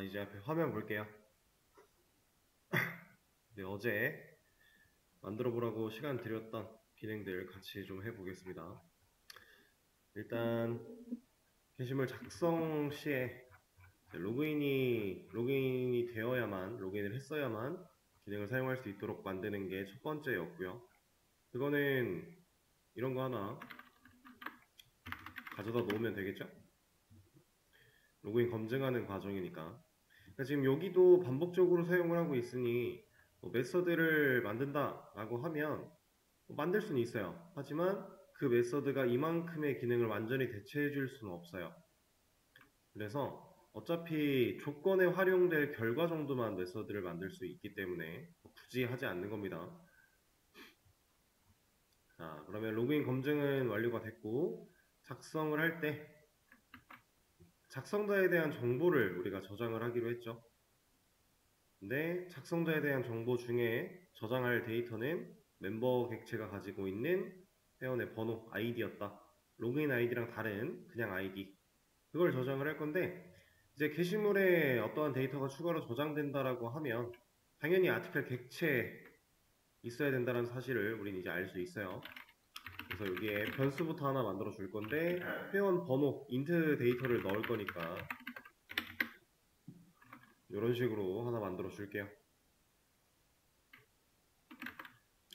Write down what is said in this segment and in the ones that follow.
이제 앞에 화면 볼게요. 네, 어제 만들어 보라고 시간 드렸던 기능들 같이 좀 해보겠습니다. 일단 게시물 작성 시에 로그인이 되어야만, 로그인을 했어야만 기능을 사용할 수 있도록 만드는 게 첫 번째였고요. 그거는 이런 거 하나 가져다 놓으면 되겠죠? 로그인 검증하는 과정이니까. 그러니까 지금 여기도 반복적으로 사용을 하고 있으니 메서드를 만든다 라고 하면 만들 수는 있어요. 하지만 그 메서드가 이만큼의 기능을 완전히 대체해 줄 수는 없어요. 그래서 어차피 조건에 활용될 결과 정도만 메서드를 만들 수 있기 때문에 굳이 하지 않는 겁니다. 자, 그러면 로그인 검증은 완료가 됐고, 작성을 할 때 작성자에 대한 정보를 우리가 저장을 하기로 했죠. 근데 작성자에 대한 정보 중에 저장할 데이터는 멤버 객체가 가지고 있는 회원의 번호, 아이디였다. 로그인 아이디랑 다른 그냥 아이디. 그걸 저장을 할 건데, 이제 게시물에 어떠한 데이터가 추가로 저장된다라고 하면 당연히 아티클 객체에 있어야 된다는 사실을 우린 이제 알 수 있어요. 그래서 여기에 변수부터 하나 만들어 줄 건데, 회원 번호, 인트 데이터를 넣을 거니까 이런 식으로 하나 만들어 줄게요.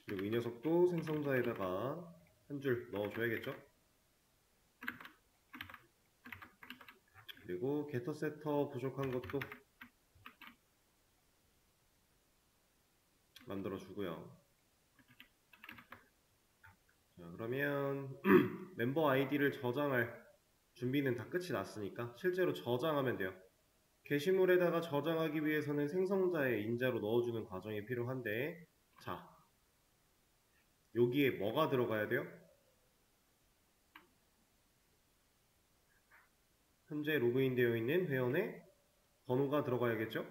그리고 이 녀석도 생성자에다가 한 줄 넣어줘야겠죠? 그리고 게터 세터 부족한 것도 만들어 주고요. 자, 그러면 멤버 아이디를 저장할 준비는 다 끝이 났으니까 실제로 저장하면 돼요. 게시물에다가 저장하기 위해서는 생성자의 인자로 넣어주는 과정이 필요한데, 자, 여기에 뭐가 들어가야 돼요? 현재 로그인 되어 있는 회원의 번호가 들어가야겠죠?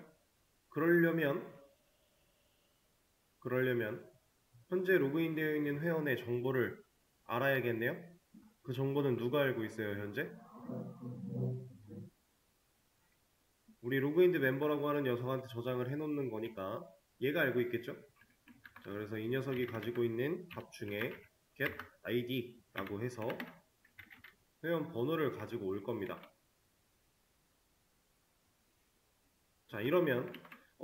그러려면 현재 로그인 되어 있는 회원의 정보를 알아야겠네요? 그 정보는 누가 알고 있어요, 현재? 우리 로그인드 멤버라고 하는 녀석한테 저장을 해놓는 거니까 얘가 알고 있겠죠? 자, 그래서 이 녀석이 가지고 있는 값 중에 get id라고 해서 회원 번호를 가지고 올 겁니다. 자, 이러면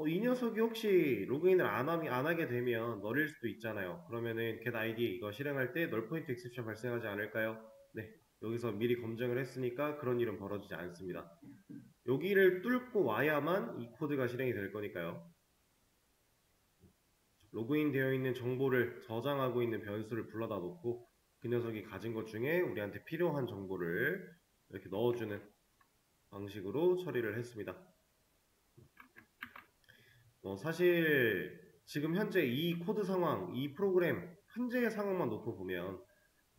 이 녀석이 혹시 로그인을 안 하게 되면 널일 수도 있잖아요. 그러면은 get id 이거 실행할 때 null point exception 발생하지 않을까요? 네, 여기서 미리 검증을 했으니까 그런 일은 벌어지지 않습니다. 여기를 뚫고 와야만 이 코드가 실행이 될 거니까요. 로그인 되어 있는 정보를 저장하고 있는 변수를 불러다 놓고 그 녀석이 가진 것 중에 우리한테 필요한 정보를 이렇게 넣어주는 방식으로 처리를 했습니다. 사실 지금 현재 이 코드 상황, 이 프로그램 현재의 상황만 놓고 보면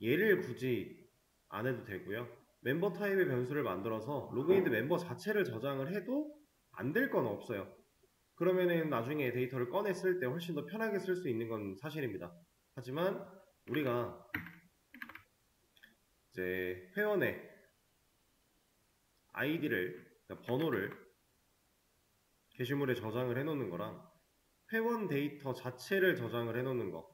얘를 굳이 안 해도 되고요. 멤버 타입의 변수를 만들어서 로그인드 멤버 자체를 저장을 해도 안 될 건 없어요. 그러면은 나중에 데이터를 꺼냈을 때 훨씬 더 편하게 쓸 수 있는 건 사실입니다. 하지만 우리가 이제 회원의 아이디를, 그러니까 번호를 게시물에 저장을 해놓는 거랑 회원 데이터 자체를 저장을 해놓는 거,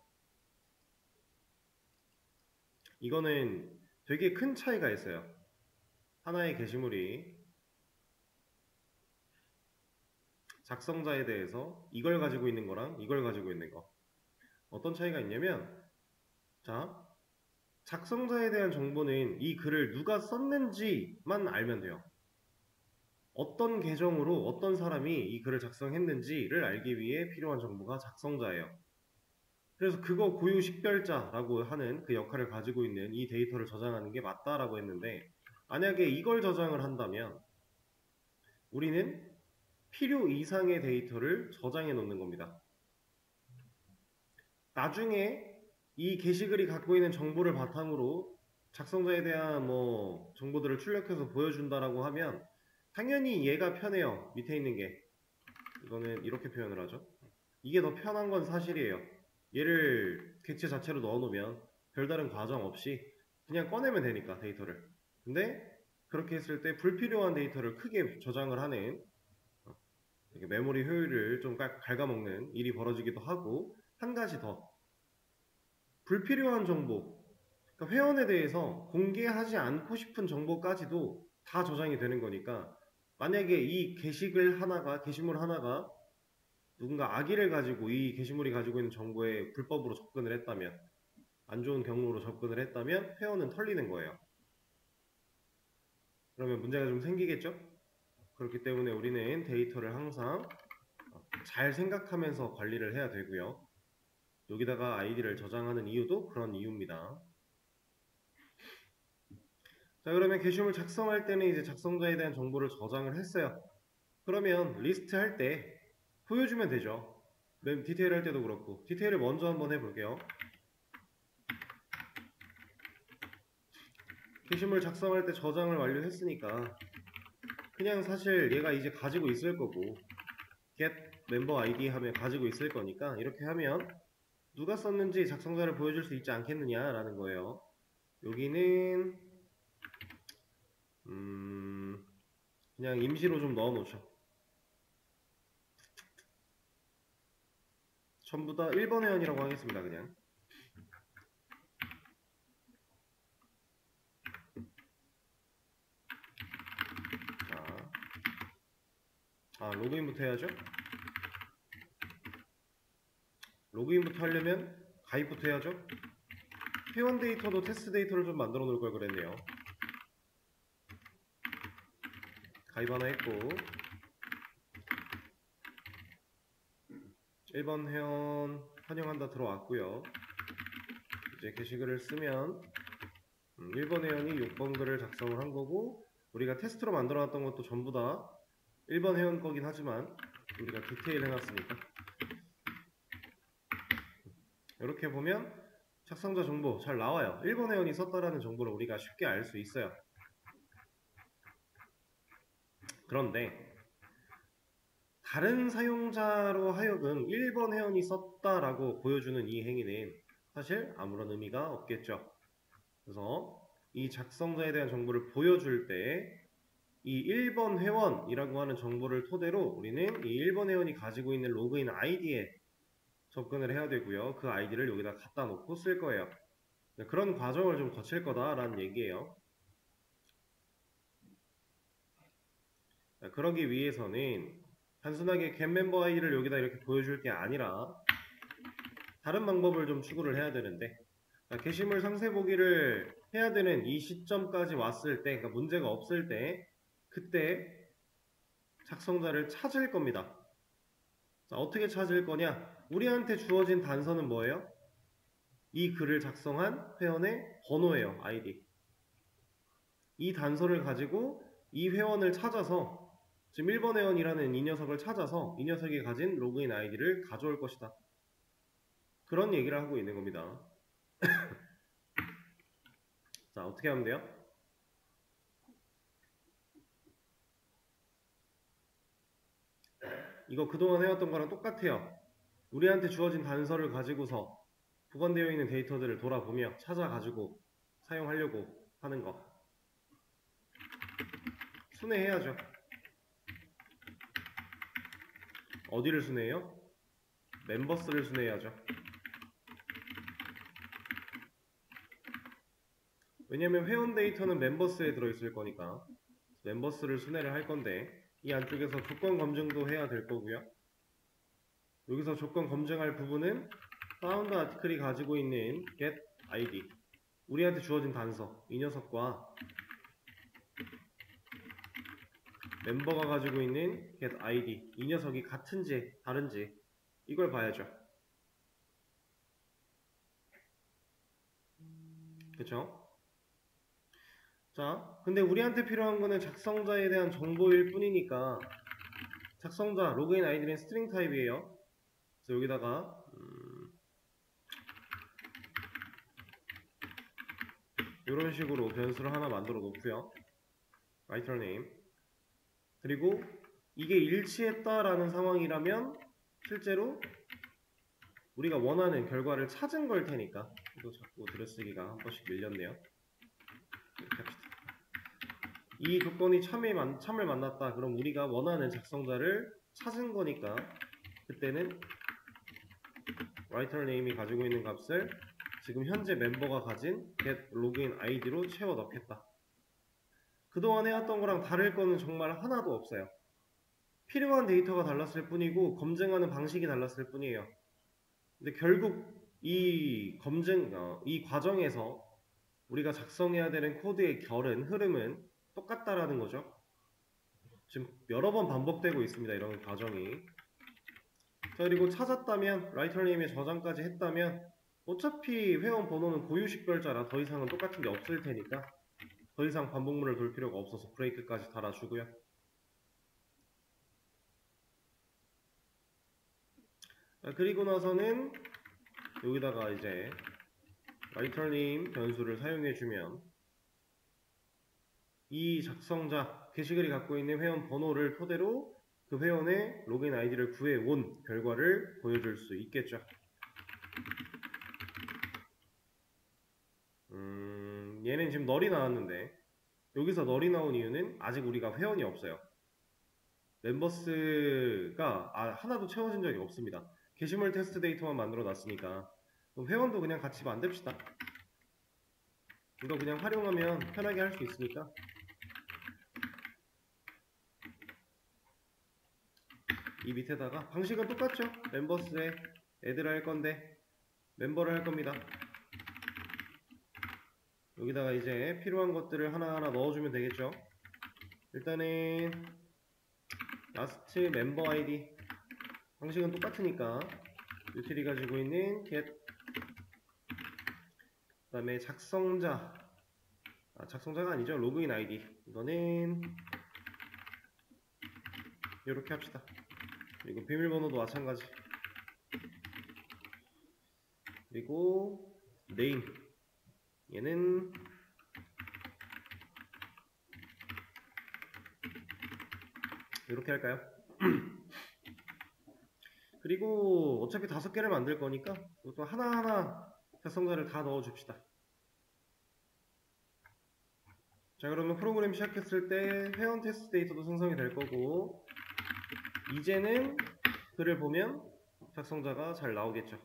이거는 되게 큰 차이가 있어요. 하나의 게시물이 작성자에 대해서 이걸 가지고 있는 거랑 이걸 가지고 있는 거, 어떤 차이가 있냐면, 자, 작성자에 대한 정보는 이 글을 누가 썼는지만 알면 돼요. 어떤 계정으로 어떤 사람이 이 글을 작성했는지를 알기 위해 필요한 정보가 작성자예요. 그래서 그거 고유 식별자라고 하는 그 역할을 가지고 있는 이 데이터를 저장하는 게 맞다라고 했는데, 만약에 이걸 저장을 한다면 우리는 필요 이상의 데이터를 저장해 놓는 겁니다. 나중에 이 게시글이 갖고 있는 정보를 바탕으로 작성자에 대한 정보들을 출력해서 보여준다라고 하면 당연히 얘가 편해요. 밑에 있는 게. 이거는 이렇게 표현을 하죠. 이게 더 편한 건 사실이에요. 얘를 객체 자체로 넣어놓으면 별다른 과정 없이 그냥 꺼내면 되니까, 데이터를. 근데 그렇게 했을 때 불필요한 데이터를 크게 저장을 하는 메모리 효율을 좀 갉아먹는 일이 벌어지기도 하고, 한 가지 더 불필요한 정보, 그러니까 회원에 대해서 공개하지 않고 싶은 정보까지도 다 저장이 되는 거니까, 만약에 이 게시물 하나가 누군가 악의를 가지고 이 게시물이 가지고 있는 정보에 불법으로 접근을 했다면, 안 좋은 경로로 접근을 했다면 회원은 털리는 거예요. 그러면 문제가 좀 생기겠죠? 그렇기 때문에 우리는 데이터를 항상 잘 생각하면서 관리를 해야 되고요. 여기다가 아이디를 저장하는 이유도 그런 이유입니다. 자, 그러면 게시물 작성할 때는 이제 작성자에 대한 정보를 저장을 했어요. 그러면 리스트 할 때 보여주면 되죠. 맨 디테일 할 때도 그렇고. 디테일을 먼저 한번 해볼게요. 게시물 작성할 때 저장을 완료했으니까 그냥 사실 얘가 이제 가지고 있을 거고, get member ID 하면 가지고 있을 거니까 이렇게 하면 누가 썼는지 작성자를 보여줄 수 있지 않겠느냐라는 거예요. 여기는 그냥 임시로 좀 넣어 놓죠. 전부 다 1번 회원이라고 하겠습니다. 그냥. 로그인부터 해야죠. 로그인부터 하려면 가입부터 해야죠. 회원 데이터도 테스트 데이터를 좀 만들어 놓을 걸 그랬네요. 가입 하나 했고, 1번 회원 환영한다 들어왔고요. 이제 게시글을 쓰면 1번 회원이 6번 글을 작성을 한 거고, 우리가 테스트로 만들어 놨던 것도 전부 다 1번 회원 거긴 하지만 우리가 디테일 해놨으니까, 이렇게 보면 작성자 정보 잘 나와요. 1번 회원이 썼다라는 정보를 우리가 쉽게 알 수 있어요. 그런데 다른 사용자로 하여금 1번 회원이 썼다라고 보여주는 이 행위는 사실 아무런 의미가 없겠죠. 그래서 이 작성자에 대한 정보를 보여줄 때 이 1번 회원이라고 하는 정보를 토대로 우리는 이 1번 회원이 가지고 있는 로그인 아이디에 접근을 해야 되고요. 그 아이디를 여기다 갖다 놓고 쓸 거예요. 그런 과정을 좀 거칠 거다라는 얘기예요. 그러기 위해서는 단순하게 getMember ID를 여기다 이렇게 보여줄 게 아니라 다른 방법을 좀 추구를 해야 되는데, 게시물 상세 보기를 해야 되는 이 시점까지 왔을 때, 그러니까 문제가 없을 때, 그때 작성자를 찾을 겁니다. 자, 어떻게 찾을 거냐? 우리한테 주어진 단서는 뭐예요? 이 글을 작성한 회원의 번호예요. 아이디. 이 단서를 가지고 이 회원을 찾아서, 지금 1번 회원이라는 이 녀석을 찾아서 이 녀석이 가진 로그인 아이디를 가져올 것이다. 그런 얘기를 하고 있는 겁니다. 자, 어떻게 하면 돼요? 이거 그동안 해왔던 거랑 똑같아요. 우리한테 주어진 단서를 가지고서 보관되어 있는 데이터들을 돌아보며 찾아가지고 사용하려고 하는 거. 순회해야죠. 어디를 순회해요? 멤버스를 순회해야죠. 왜냐면 회원 데이터는 멤버스에 들어있을 거니까 멤버스를 순회를 할 건데, 이 안쪽에서 조건 검증도 해야 될 거고요. 여기서 조건 검증할 부분은 파운드 아티클이 가지고 있는 get id, 우리한테 주어진 단서, 이 녀석과 멤버가 가지고 있는 get id, 이 녀석이 같은지 다른지 이걸 봐야죠. 그쵸? 자, 근데 우리한테 필요한 거는 작성자에 대한 정보일 뿐이니까, 작성자 로그인 아이디는 스트링 타입이에요. 그래서 여기다가 이런 식으로 변수를 하나 만들어 놓고요. writer name. 그리고 이게 일치했다라는 상황이라면 실제로 우리가 원하는 결과를 찾은 걸 테니까, 또 자꾸 들여쓰기가 한 번씩 밀렸네요. 이렇게 합시다. 이 조건이 참을 만났다. 그럼 우리가 원하는 작성자를 찾은 거니까 그때는 writer name이 가지고 있는 값을 지금 현재 멤버가 가진 get login id로 채워 넣겠다. 그동안 해왔던 거랑 다를 거는 정말 하나도 없어요. 필요한 데이터가 달랐을 뿐이고 검증하는 방식이 달랐을 뿐이에요. 근데 결국 이 과정에서 우리가 작성해야 되는 코드의 결은, 흐름은 똑같다라는 거죠. 지금 여러 번 반복되고 있습니다. 이런 과정이. 자, 그리고 찾았다면, writer name에 저장까지 했다면 어차피 회원 번호는 고유식별자라 더 이상은 똑같은 게 없을 테니까 더 이상 반복문을 돌 필요가 없어서 브레이크까지 달아주고요. 자, 그리고 나서는 여기다가 이제 writer name 변수를 사용해주면 이 작성자, 게시글이 갖고 있는 회원 번호를 토대로 그 회원의 로그인 아이디를 구해온 결과를 보여줄 수 있겠죠. 얘는 지금 널이 나왔는데 여기서 널이 나온 이유는 아직 우리가 회원이 없어요. 멤버스가 하나도 채워진 적이 없습니다. 게시물 테스트 데이터만 만들어 놨으니까 그럼 회원도 그냥 같이 만듭시다. 이거 그냥 활용하면 편하게 할 수 있으니까 이 밑에다가 방식은 똑같죠? 멤버스에 애드를 할 건데 멤버를 할 겁니다. 여기다가 이제 필요한 것들을 하나하나 넣어주면 되겠죠? 일단은 last member id 방식은 똑같으니까 util이 가지고 있는 get 그 다음에 작성자가 아니죠. 로그인 아이디 이거는 이렇게 합시다. 그리고 비밀번호도 마찬가지. 그리고 name 얘는 이렇게 할까요? 그리고 어차피 5개를 만들 거니까 이것도 하나하나 작성자를 다 넣어줍시다. 자, 그러면 프로그램 시작했을 때 회원 테스트 데이터도 생성이 될 거고 이제는 글을 보면 작성자가 잘 나오겠죠.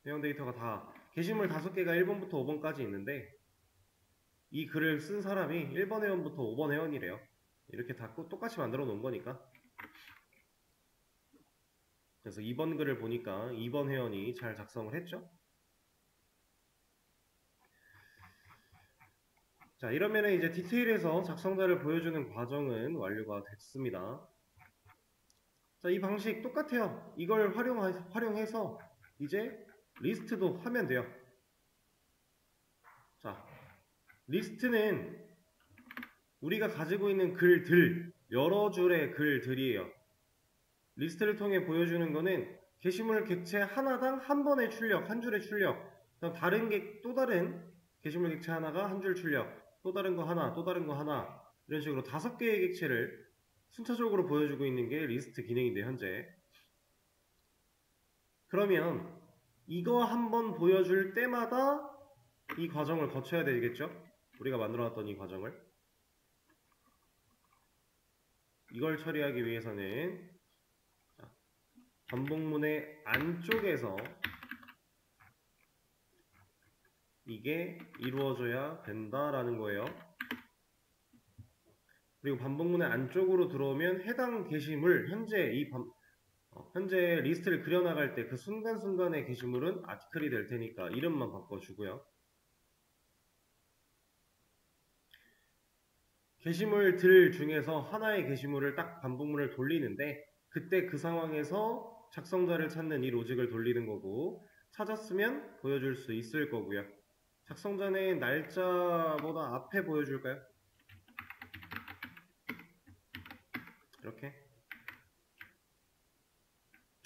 회원 데이터가 다 게시물 5개가 1번부터 5번까지 있는데 이 글을 쓴 사람이 1번 회원부터 5번 회원이래요. 이렇게 다 똑같이 만들어 놓은 거니까. 그래서 2번 글을 보니까 2번 회원이 잘 작성을 했죠. 자, 이러면은 이제 디테일에서 작성자를 보여주는 과정은 완료가 됐습니다. 자, 이 방식 똑같아요. 이걸 활용해서 이제 리스트도 하면 돼요. 자, 리스트는 우리가 가지고 있는 글들, 여러 줄의 글들이에요. 리스트를 통해 보여주는 거는 게시물 객체 하나당 한 번의 출력, 한 줄의 출력, 또 다른 게시물 객체 하나가 한 줄 출력, 또 다른 거 하나, 또 다른 거 하나 이런 식으로 5개의 객체를 순차적으로 보여주고 있는 게 리스트 기능인데 현재. 그러면 이거 한번 보여줄 때마다 이 과정을 거쳐야 되겠죠? 우리가 만들어놨던 이 과정을. 이걸 처리하기 위해서는 반복문의 안쪽에서 이게 이루어져야 된다라는 거예요. 그리고 반복문의 안쪽으로 들어오면 해당 게시물, 현재 리스트를 그려나갈 때 그 순간순간의 게시물은 아티클이 될 테니까 이름만 바꿔주고요. 게시물들 중에서 하나의 게시물을 딱 반복문을 돌리는데 그때 그 상황에서 작성자를 찾는 이 로직을 돌리는 거고 찾았으면 보여줄 수 있을 거고요. 작성자는 날짜보다 앞에 보여줄까요? 이렇게.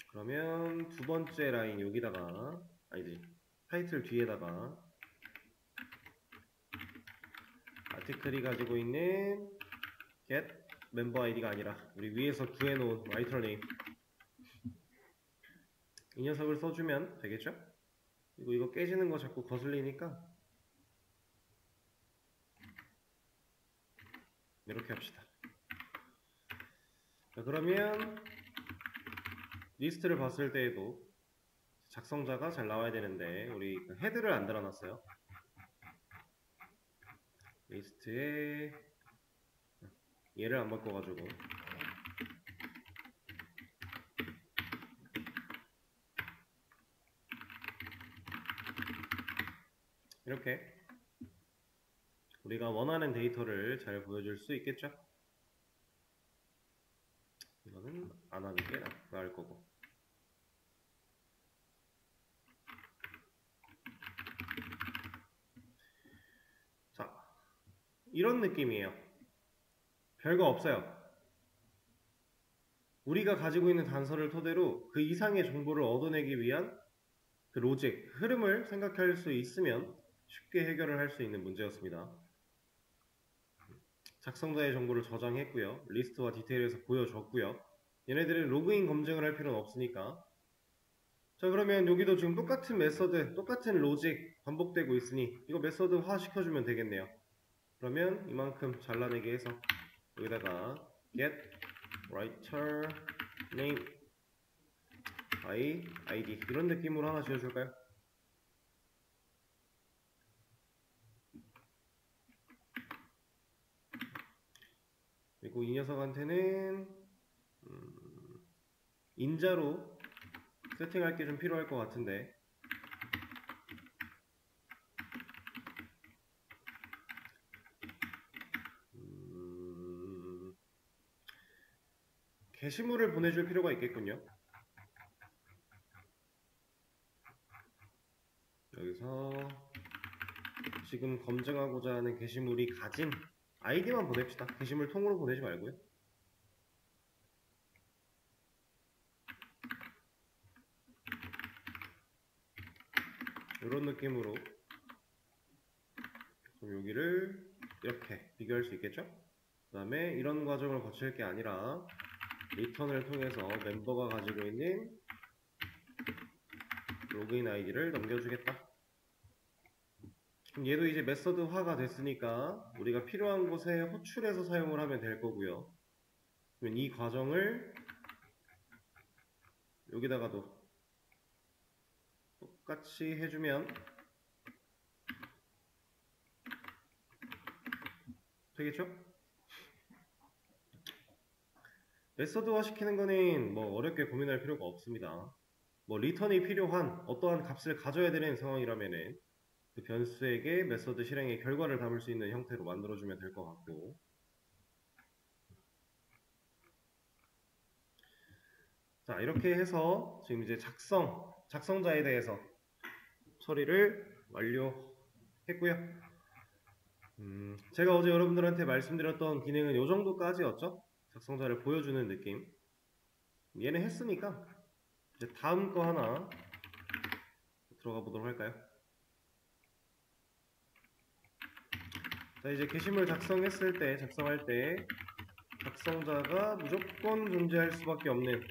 그러면 두 번째 라인 여기다가 타이틀 뒤에다가 아티클이 가지고 있는 get member id가 아니라 우리 위에서 구해놓은 writer name 이 녀석을 써주면 되겠죠? 그리고 이거 깨지는 거 자꾸 거슬리니까 이렇게 합시다. 자, 그러면 리스트를 봤을 때에도 작성자가 잘 나와야 되는데 우리 그 헤드를 안 달아놨어요. 리스트에 얘를 안 바꿔가지고 이렇게 우리가 원하는 데이터를 잘 보여줄 수 있겠죠? 이거는 안 하는 게 나을 거고. 자, 이런 느낌이에요. 별거 없어요. 우리가 가지고 있는 단서를 토대로 그 이상의 정보를 얻어내기 위한 그 로직, 흐름을 생각할 수 있으면 쉽게 해결을 할 수 있는 문제였습니다. 작성자의 정보를 저장했고요. 리스트와 디테일에서 보여줬고요. 얘네들은 로그인 검증을 할 필요는 없으니까. 자, 그러면 여기도 지금 똑같은 메서드, 똑같은 로직 반복되고 있으니 이거 메서드화 시켜주면 되겠네요. 그러면 이만큼 잘라내게 해서 여기다가 get writer name by id 이런 느낌으로 하나 지어줄까요? 그리고 이 녀석한테는 인자로 세팅할 게 좀 필요할 것 같은데 게시물을 보내줄 필요가 있겠군요. 여기서 지금 검증하고자 하는 게시물이 가진 아이디만 보냅시다. 게시물 통으로 보내지 말고요. 이런 느낌으로 그럼 여기를 이렇게 비교할 수 있겠죠? 그 다음에 이런 과정을 거칠 게 아니라 리턴을 통해서 멤버가 가지고 있는 로그인 아이디를 넘겨주겠다. 그럼 얘도 이제 메서드화가 됐으니까 우리가 필요한 곳에 호출해서 사용을 하면 될 거고요. 그러면 이 과정을 여기다가도 똑같이 해주면 되겠죠? 메서드화 시키는 거는 뭐 어렵게 고민할 필요가 없습니다. 뭐 리턴이 필요한 어떠한 값을 가져야 되는 상황이라면은 그 변수에게 메서드 실행의 결과를 담을 수 있는 형태로 만들어주면 될 것 같고, 자 이렇게 해서 지금 이제 작성자에 대해서 처리를 완료했고요. 제가 어제 여러분들한테 말씀드렸던 기능은 이 정도까지였죠. 작성자를 보여주는 느낌. 얘는 했으니까 이제 다음 거 하나 들어가 보도록 할까요? 자, 이제 게시물 작성할 때 작성자가 무조건 존재할 수밖에 없는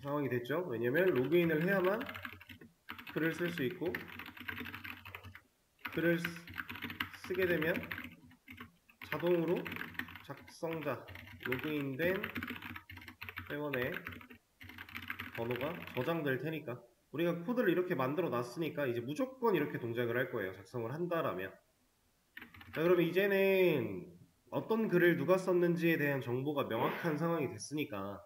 상황이 됐죠. 왜냐면 로그인을 해야만 글을 쓸 수 있고, 글을 쓰게 되면 자동으로 작성자 로그인된 회원의 번호가 저장될 테니까, 우리가 코드를 이렇게 만들어 놨으니까 이제 무조건 이렇게 동작을 할 거예요. 작성을 한다라면. 자, 그러면 이제는 어떤 글을 누가 썼는지에 대한 정보가 명확한 상황이 됐으니까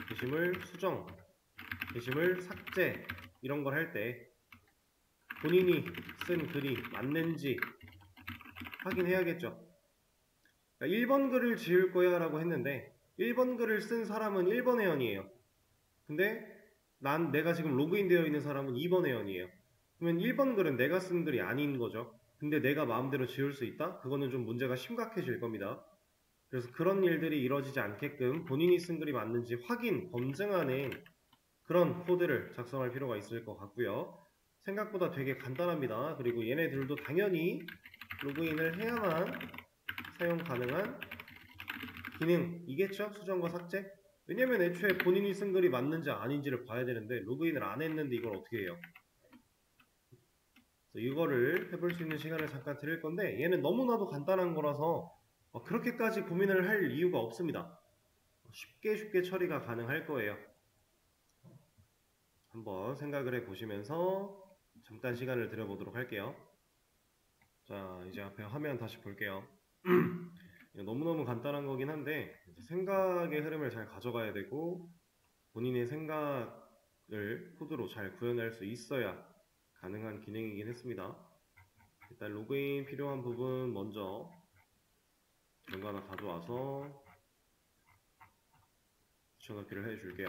게시물 수정, 게시물 삭제 이런 걸 할 때 본인이 쓴 글이 맞는지 확인해야겠죠. 그러니까 1번 글을 지을 거야 라고 했는데 1번 글을 쓴 사람은 1번 회원이에요. 근데 내가 지금 로그인 되어 있는 사람은 2번 회원이에요. 그러면 1번 글은 내가 쓴 글이 아닌 거죠. 근데 내가 마음대로 지울 수 있다? 그거는 좀 문제가 심각해질 겁니다. 그래서 그런 일들이 이루어지지 않게끔 본인이 쓴 글이 맞는지 검증하는 그런 코드를 작성할 필요가 있을 것 같고요. 생각보다 되게 간단합니다. 그리고 얘네들도 당연히 로그인을 해야만 사용 가능한 기능이겠죠? 수정과 삭제? 왜냐면 애초에 본인이 쓴 글이 맞는지 아닌지를 봐야 되는데 로그인을 안 했는데 이걸 어떻게 해요? 이거를 해볼 수 있는 시간을 잠깐 드릴 건데 얘는 너무나도 간단한 거라서 그렇게까지 고민을 할 이유가 없습니다. 쉽게 처리가 가능할 거예요. 한번 생각을 해 보시면서 잠깐 시간을 들여보도록 할게요. 자, 이제 앞에 화면 다시 볼게요. 너무너무 간단한 거긴 한데 생각의 흐름을 잘 가져가야 되고 본인의 생각을 코드로 잘 구현할 수 있어야 가능한 기능이긴 했습니다. 일단 로그인 필요한 부분 먼저 이런 거 하나 가져와서 붙여넣기를 해줄게요.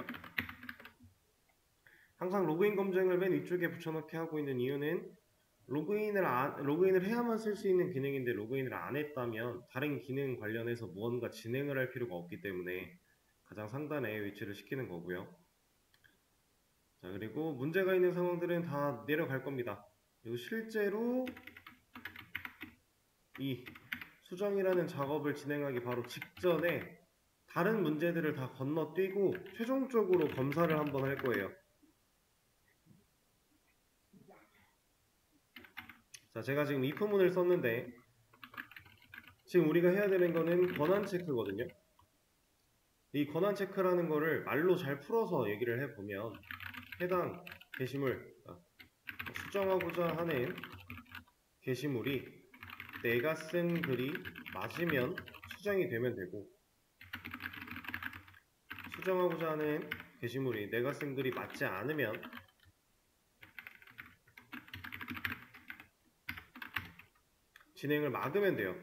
항상 로그인 검증을 맨 위쪽에 붙여넣기 하고 있는 이유는 로그인을 해야만 쓸 수 있는 기능인데 로그인을 안 했다면 다른 기능 관련해서 무언가 진행을 할 필요가 없기 때문에 가장 상단에 위치를 시키는 거고요. 자, 그리고 문제가 있는 상황들은 다 내려갈 겁니다. 그리고 실제로 이 수정이라는 작업을 진행하기 바로 직전에 다른 문제들을 다 건너뛰고 최종적으로 검사를 한번 할 거예요. 자, 제가 지금 if문을 썼는데 지금 우리가 해야 되는 거는 권한 체크거든요. 이 권한 체크라는 거를 말로 잘 풀어서 얘기를 해보면 해당 게시물, 수정하고자 하는 게시물이 내가 쓴 글이 맞으면 수정이 되면 되고 수정하고자 하는 게시물이 내가 쓴 글이 맞지 않으면 진행을 막으면 돼요.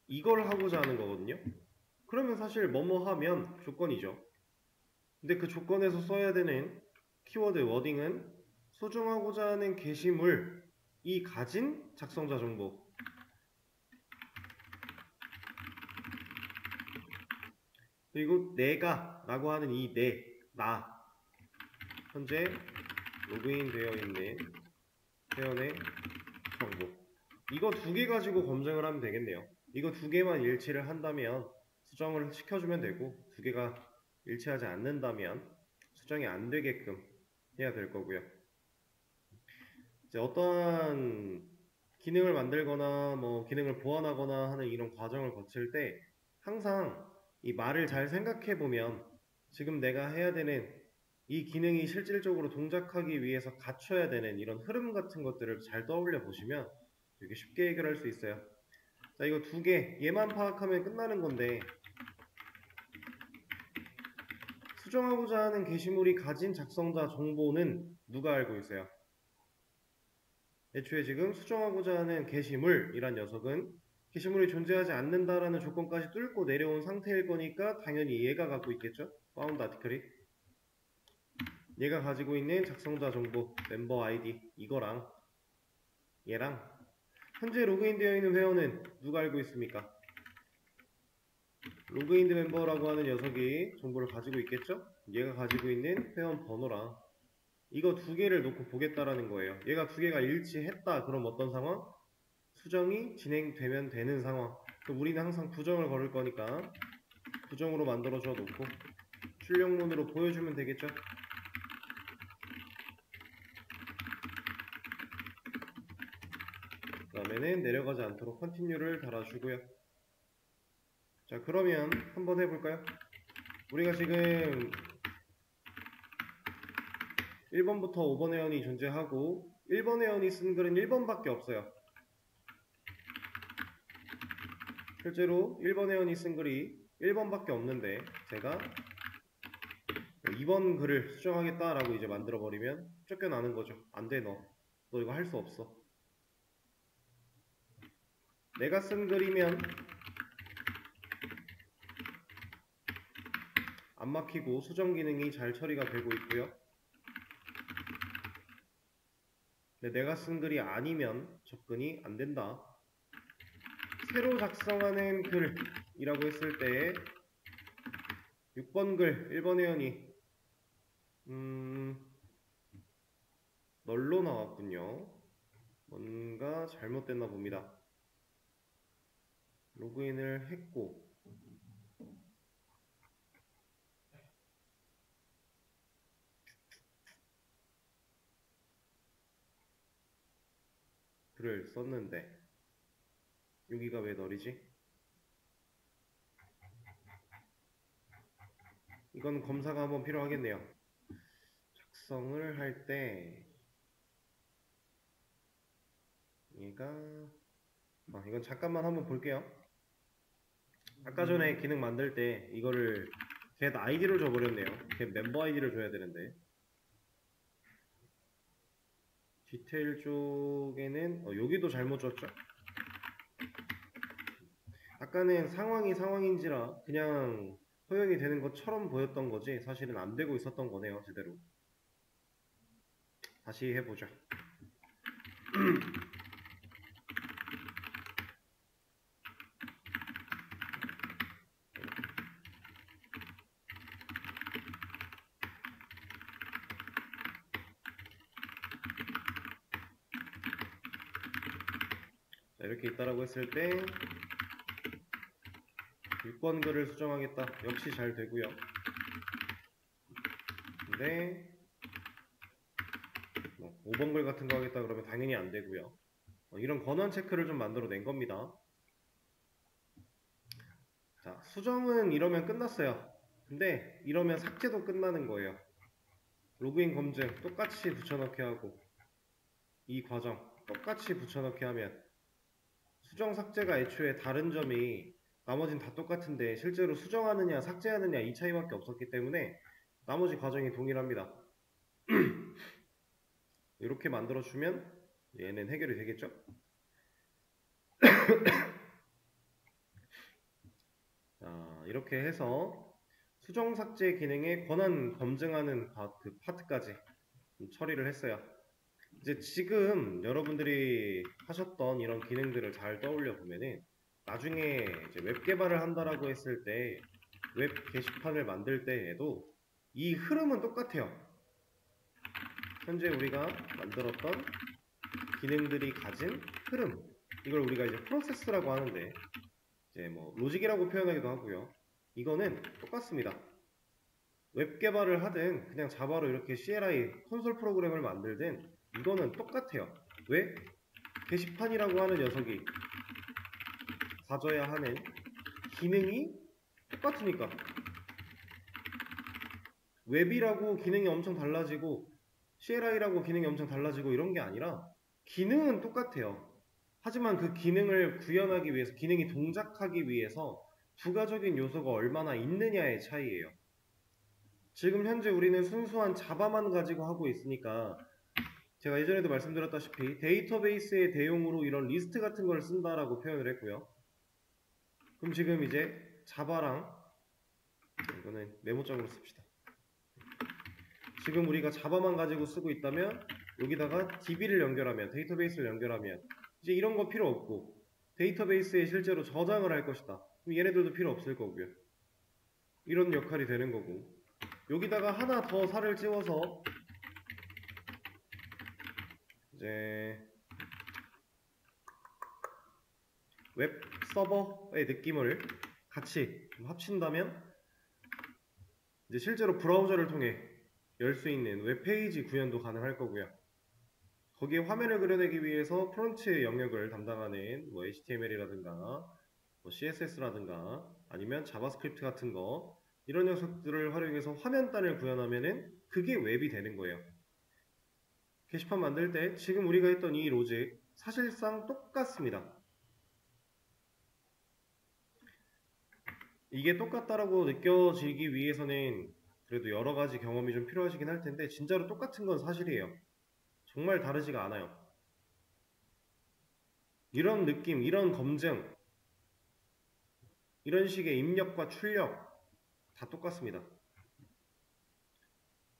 이걸 하고자 하는 거거든요. 그러면 사실 뭐뭐 하면 조건이죠. 근데 그 조건에서 써야 되는 키워드 워딩은 수정하고자 하는 게시물이 가진 작성자 정보 그리고 내가 라고 하는 이 나 현재 로그인 되어 있는 회원의 정보 이거 두 개 가지고 검증을 하면 되겠네요. 이거 두 개만 일치를 한다면 수정을 시켜주면 되고 두 개가 일치하지 않는다면 수정이 안 되게끔 해야 될 거고요. 이제 어떠한 기능을 만들거나 뭐 기능을 보완하거나 하는 이런 과정을 거칠 때 항상 이 말을 잘 생각해 보면 지금 내가 해야 되는 이 기능이 실질적으로 동작하기 위해서 갖춰야 되는 이런 흐름 같은 것들을 잘 떠올려 보시면 되게 쉽게 해결할 수 있어요. 자, 이거 두 개 얘만 파악하면 끝나는 건데 수정하고자 하는 게시물이 가진 작성자 정보는 누가 알고 있어요? 애초에 지금 수정하고자 하는 게시물이란 녀석은 게시물이 존재하지 않는다라는 조건까지 뚫고 내려온 상태일 거니까 당연히 얘가 갖고 있겠죠? 파운드 아티클이 얘가 가지고 있는 작성자 정보, 멤버 아이디 이거랑 얘랑 현재 로그인되어 있는 회원은 누가 알고 있습니까? 로그인드 멤버라고 하는 녀석이 정보를 가지고 있겠죠? 얘가 가지고 있는 회원 번호랑 이거 두 개를 놓고 보겠다라는 거예요. 얘가 두 개가 일치했다. 그럼 어떤 상황? 수정이 진행되면 되는 상황. 그럼 우리는 항상 부정을 걸을 거니까 부정으로 만들어줘 놓고 출력문으로 보여주면 되겠죠? 그 다음에는 내려가지 않도록 컨티뉴를 달아주고요. 자, 그러면 한번 해볼까요? 우리가 지금 1번부터 5번 회원이 존재하고 1번 회원이 쓴 글은 1번밖에 없어요. 실제로 1번 회원이 쓴 글이 1번밖에 없는데 제가 2번 글을 수정하겠다라고 이제 만들어버리면 쫓겨나는 거죠. 안 돼, 너 이거 할 수 없어. 내가 쓴 글이면 안 막히고 수정 기능이 잘 처리가 되고 있고요. 근데 내가 쓴 글이 아니면 접근이 안 된다. 새로 작성하는 글이라고 했을 때 6번 글 1번 회원이 널로 나왔군요. 뭔가 잘못됐나 봅니다. 로그인을 했고 글을 썼는데 여기가 왜 널이지? 이건 검사가 한번 필요하겠네요. 작성을 할 때 얘가 이건 잠깐만 한번 볼게요. 아까 전에 기능 만들 때 이거를 get id를 줘버렸네요. get member id를 줘야 되는데 디테일 쪽에는 여기도 잘못 줬죠. 아까는 상황이 상황인지라 그냥 허용이 되는 것처럼 보였던 거지 사실은 안 되고 있었던 거네요. 제대로 다시 해보자. 자, 이렇게 있다라고 했을 때 6번 글을 수정하겠다. 역시 잘 되고요. 근데 5번 글 같은 거 하겠다 그러면 당연히 안 되고요. 이런 권한 체크를 좀 만들어 낸 겁니다. 자, 수정은 이러면 끝났어요. 근데 이러면 삭제도 끝나는 거예요. 로그인 검증 똑같이 붙여넣기 하고 이 과정 똑같이 붙여넣기 하면 수정 삭제가 애초에 다른 점이 나머진 다 똑같은데 실제로 수정하느냐 삭제하느냐 이 차이밖에 없었기 때문에 나머지 과정이 동일합니다. 이렇게 만들어주면 얘는 해결이 되겠죠? 자, 이렇게 해서 수정 삭제 기능의 권한 검증하는 그 파트까지 처리를 했어요. 이제 지금 여러분들이 하셨던 이런 기능들을 잘 떠올려 보면은 나중에 이제 웹 개발을 한다라고 했을 때 웹 게시판을 만들 때에도 이 흐름은 똑같아요. 현재 우리가 만들었던 기능들이 가진 흐름, 이걸 우리가 이제 프로세스라고 하는데 이제 뭐 로직이라고 표현하기도 하고요. 이거는 똑같습니다. 웹 개발을 하든 그냥 자바로 이렇게 CLI 콘솔 프로그램을 만들든 이거는 똑같아요. 왜? 게시판이라고 하는 녀석이 가져야 하는 기능이 똑같으니까. 웹이라고 기능이 엄청 달라지고 CLI라고 기능이 엄청 달라지고 이런 게 아니라 기능은 똑같아요. 하지만 그 기능을 구현하기 위해서, 기능이 동작하기 위해서 부가적인 요소가 얼마나 있느냐의 차이예요. 지금 현재 우리는 순수한 자바만 가지고 하고 있으니까 제가 예전에도 말씀드렸다시피 데이터베이스의 대용으로 이런 리스트 같은 걸 쓴다라고 표현을 했고요. 그럼 지금 이제 자바랑 이거는 메모장으로 씁시다. 지금 우리가 자바만 가지고 쓰고 있다면 여기다가 DB를 연결하면, 데이터베이스를 연결하면 이제 이런 거 필요 없고 데이터베이스에 실제로 저장을 할 것이다. 그럼 얘네들도 필요 없을 거고요. 이런 역할이 되는 거고 여기다가 하나 더 살을 찌워서 이제 웹 서버의 느낌을 같이 합친다면 이제 실제로 브라우저를 통해 열 수 있는 웹페이지 구현도 가능할 거고요. 거기에 화면을 그려내기 위해서 프론트 영역을 담당하는 뭐 HTML이라든가 뭐 CSS라든가 아니면 자바스크립트 같은 거 이런 녀석들을 활용해서 화면단을 구현하면은 그게 웹이 되는 거예요. 게시판 만들 때 지금 우리가 했던 이 로직 사실상 똑같습니다. 이게 똑같다라고 느껴지기 위해서는 그래도 여러 가지 경험이 좀 필요하시긴 할 텐데 진짜로 똑같은 건 사실이에요. 정말 다르지가 않아요. 이런 느낌, 이런 검증, 이런 식의 입력과 출력 다 똑같습니다.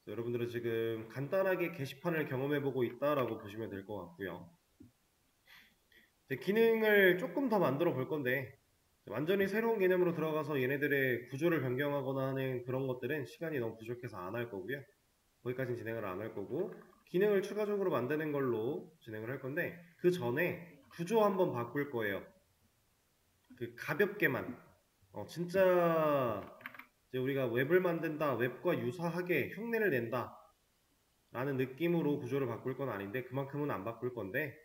여러분들은 지금 간단하게 게시판을 경험해보고 있다라고 보시면 될 것 같고요. 기능을 조금 더 만들어 볼 건데 완전히 새로운 개념으로 들어가서 얘네들의 구조를 변경하거나 하는 그런 것들은 시간이 너무 부족해서 안 할 거고요. 거기까지는 진행을 안 할 거고 기능을 추가적으로 만드는 걸로 진행을 할 건데 그 전에 구조 한번 바꿀 거예요. 그 가볍게만 진짜 이제 우리가 웹을 만든다, 웹과 유사하게 흉내를 낸다 라는 느낌으로 구조를 바꿀 건 아닌데 그만큼은 안 바꿀 건데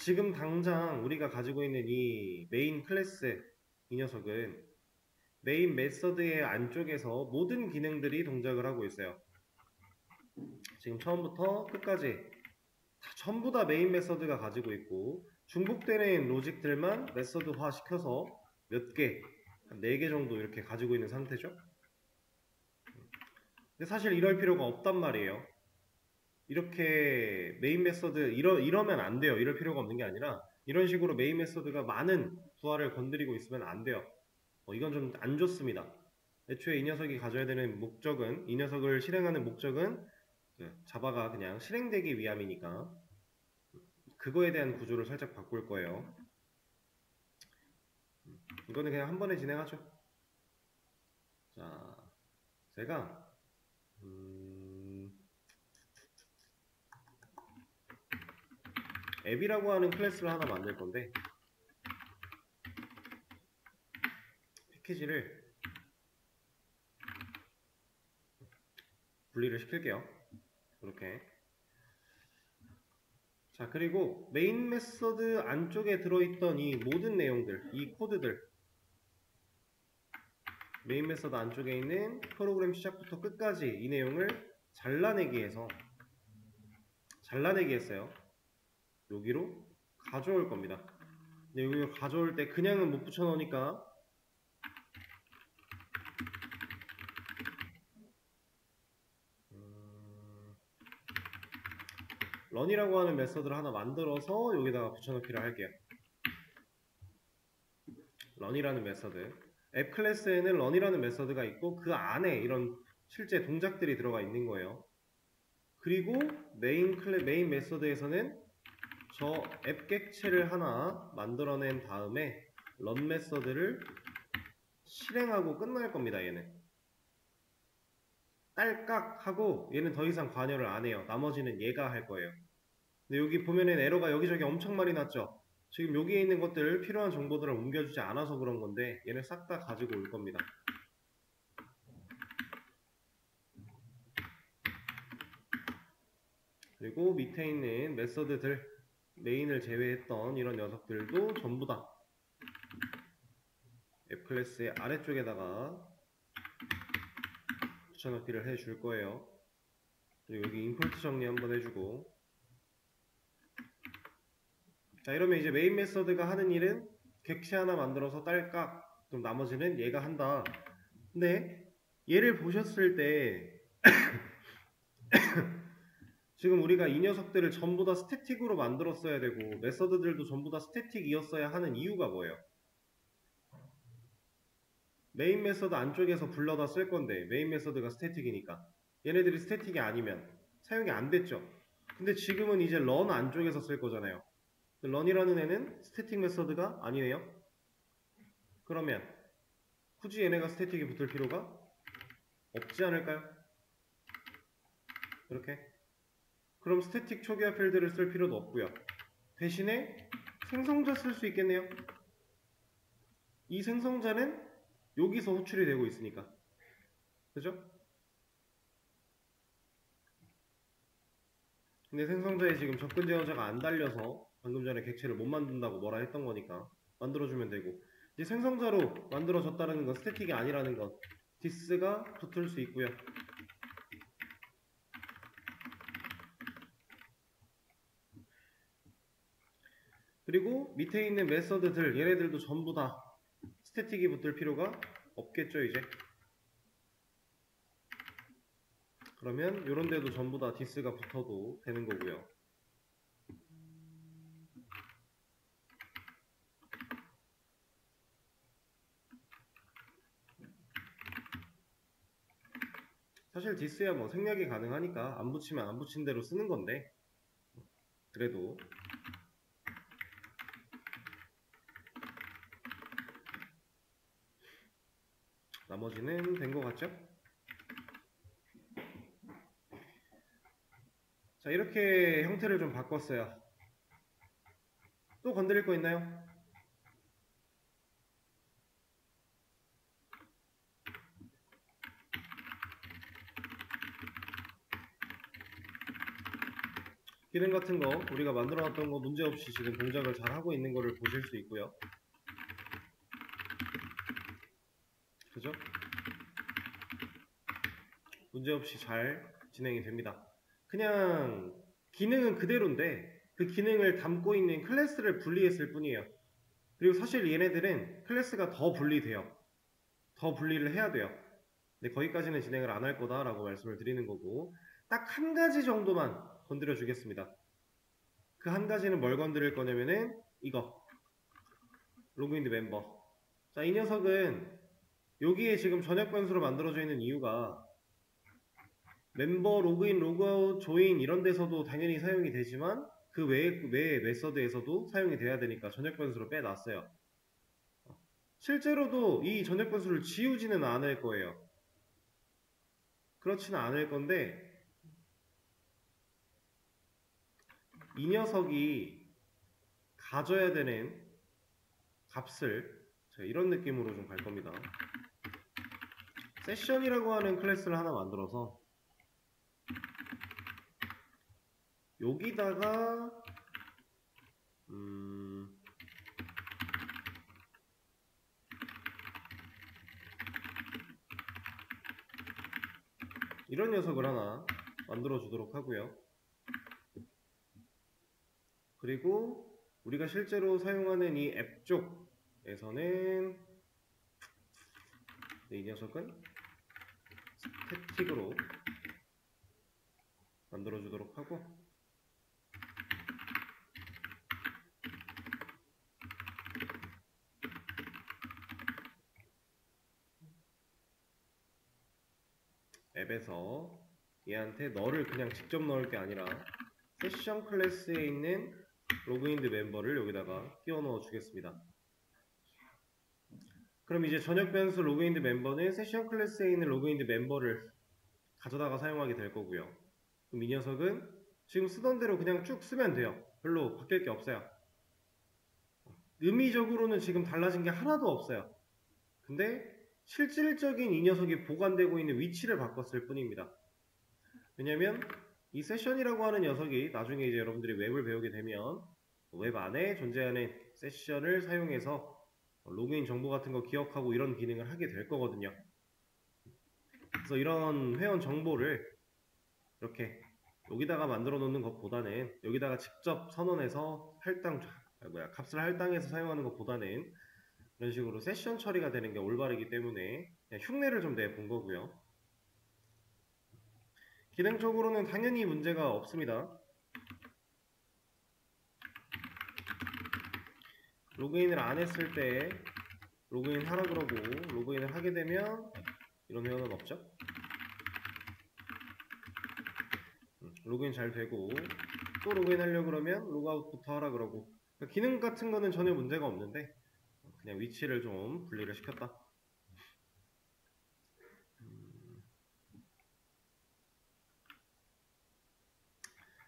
지금 당장 우리가 가지고 있는 이 메인 클래스 이 녀석은 메인 메서드의 안쪽에서 모든 기능들이 동작을 하고 있어요. 지금 처음부터 끝까지 전부 다 메인 메서드가 가지고 있고 중복되는 로직들만 메서드화 시켜서 몇 개, 한 4개 정도 이렇게 가지고 있는 상태죠. 근데 사실 이럴 필요가 없단 말이에요. 이렇게 메인 메서드 이러면 안 돼요. 이럴 필요가 없는 게 아니라 이런 식으로 메인 메서드가 많은 부하를 건드리고 있으면 안 돼요. 이건 좀 안 좋습니다. 애초에 이 녀석이 가져야 되는 목적은 이 녀석을 실행하는 목적은 자바가 그냥 실행되기 위함이니까 그거에 대한 구조를 살짝 바꿀 거예요. 이거는 그냥 한 번에 진행하죠. 자, 제가 앱이라고 하는 클래스를 하나 만들 건데 패키지를 분리를 시킬게요. 이렇게. 자, 그리고 메인 메서드 안쪽에 들어있던 이 모든 내용들, 이 코드들, 메인 메서드 안쪽에 있는 프로그램 시작부터 끝까지 이 내용을 잘라내기 했어요. 여기로 가져올 겁니다. 근데 여기로 가져올 때 그냥은 못 붙여 놓으니까 런이라고 하는 메서드를 하나 만들어서 여기다가 붙여넣기를 할게요. 런이라는 메서드. 앱 클래스에는 런이라는 메서드가 있고 그 안에 이런 실제 동작들이 들어가 있는 거예요. 그리고 메인 메서드에서는 저 앱 객체를 하나 만들어낸 다음에 런 메서드를 실행하고 끝날 겁니다. 얘는 딸깍 하고 얘는 더 이상 관여를 안 해요. 나머지는 얘가 할 거예요. 근데 여기 보면은 에러가 여기저기 엄청 많이 났죠. 지금 여기에 있는 것들 필요한 정보들을 옮겨주지 않아서 그런 건데 얘를 싹 다 가지고 올 겁니다. 그리고 밑에 있는 메서드들 메인을 제외했던 이런 녀석들도 전부 다 앱 클래스의 아래쪽에다가 붙여넣기를 해줄 거예요. 그리고 여기 임포트 정리 한번 해주고, 자, 이러면 이제 메인 메서드가 하는 일은 객체 하나 만들어서 딸깍, 그럼 나머지는 얘가 한다. 근데 얘를 보셨을 때 지금 우리가 이 녀석들을 전부 다 스태틱으로 만들었어야 되고 메서드들도 전부 다 스태틱이었어야 하는 이유가 뭐예요? 메인 메서드 안쪽에서 불러다 쓸 건데 메인 메서드가 스태틱이니까 얘네들이 스태틱이 아니면 사용이 안 됐죠. 근데 지금은 이제 런 안쪽에서 쓸 거잖아요. 런이라는 애는 스태틱 메서드가 아니네요. 그러면 굳이 얘네가 스태틱에 붙을 필요가 없지 않을까요? 이렇게. 그럼 스태틱 초기화 필드를 쓸 필요도 없고요. 대신에 생성자 쓸 수 있겠네요. 이 생성자는 여기서 호출이 되고 있으니까. 그죠? 근데 생성자에 지금 접근 제어자가 안 달려서 방금 전에 객체를 못 만든다고 뭐라 했던 거니까 만들어주면 되고, 이제 생성자로 만들어졌다는 건 스태틱이 아니라는 건 디스가 붙을 수 있고요. 그리고 밑에 있는 메서드들 얘네들도 전부 다 스태틱이 붙을 필요가 없겠죠. 이제 그러면 이런 데도 전부 다 디스가 붙어도 되는 거고요. 사실 디스야 뭐 생략이 가능하니까 안 붙이면 안 붙인 대로 쓰는 건데, 그래도 나머지는 된 것 같죠? 자, 이렇게 형태를 좀 바꿨어요. 또 건드릴 거 있나요? 기능 같은 거 우리가 만들어 놨던 거 문제없이 지금 동작을 잘 하고 있는 거를 보실 수 있고요. 그죠? 문제없이 잘 진행이 됩니다. 그냥 기능은 그대로인데 그 기능을 담고 있는 클래스를 분리했을 뿐이에요. 그리고 사실 얘네들은 클래스가 더 분리돼요. 더 분리를 해야 돼요. 근데 거기까지는 진행을 안 할 거다라고 말씀을 드리는 거고, 딱 한 가지 정도만 건드려 주겠습니다. 그 한 가지는 뭘 건드릴 거냐면은 이거 로그인드 멤버. 자, 이 녀석은 여기에 지금 전역 변수로 만들어져 있는 이유가 멤버, 로그인, 로그아웃, 조인 이런 데서도 당연히 사용이 되지만 그 외의 메서드에서도 사용이 돼야 되니까 전역 변수로 빼놨어요. 실제로도 이 전역 변수를 지우지는 않을 거예요. 그렇지는 않을 건데 이 녀석이 가져야 되는 값을 이런 느낌으로 좀 갈 겁니다. 세션이라고 하는 클래스를 하나 만들어서 여기다가 이런 녀석을 하나 만들어 주도록 하고요. 그리고 우리가 실제로 사용하는 이 앱 쪽에서는 이 녀석은 스태틱으로 만들어 주도록 하고, 앱에서 얘한테 너를 그냥 직접 넣을 게 아니라 세션 클래스에 있는 로그인드 멤버를 여기다가 끼워 넣어 주겠습니다. 그럼 이제 전역 변수 로그인드 멤버는 세션 클래스에 있는 로그인드 멤버를 가져다가 사용하게 될 거고요. 그럼 이 녀석은 지금 쓰던 대로 그냥 쭉 쓰면 돼요. 별로 바뀔 게 없어요. 의미적으로는 지금 달라진 게 하나도 없어요. 근데 실질적인 이 녀석이 보관되고 있는 위치를 바꿨을 뿐입니다. 왜냐면 이 세션이라고 하는 녀석이 나중에 이제 여러분들이 웹을 배우게 되면 웹 안에 존재하는 세션을 사용해서 로그인 정보 같은 거 기억하고 이런 기능을 하게 될 거거든요. 그래서 이런 회원 정보를 이렇게 여기다가 만들어 놓는 것보다는 여기다가 직접 선언해서 값을 할당해서 사용하는 것보다는 이런 식으로 세션 처리가 되는 게 올바르기 때문에 그냥 흉내를 좀 내본 거고요. 기능적으로는 당연히 문제가 없습니다. 로그인을 안 했을 때 로그인 하라 그러고 로그인을 하게 되면 이런 회원은 없죠. 로그인 잘 되고 또 로그인 하려고 그러면 로그아웃부터 하라 그러고, 그러니까 기능 같은 거는 전혀 문제가 없는데 그냥 위치를 좀 분리를 시켰다.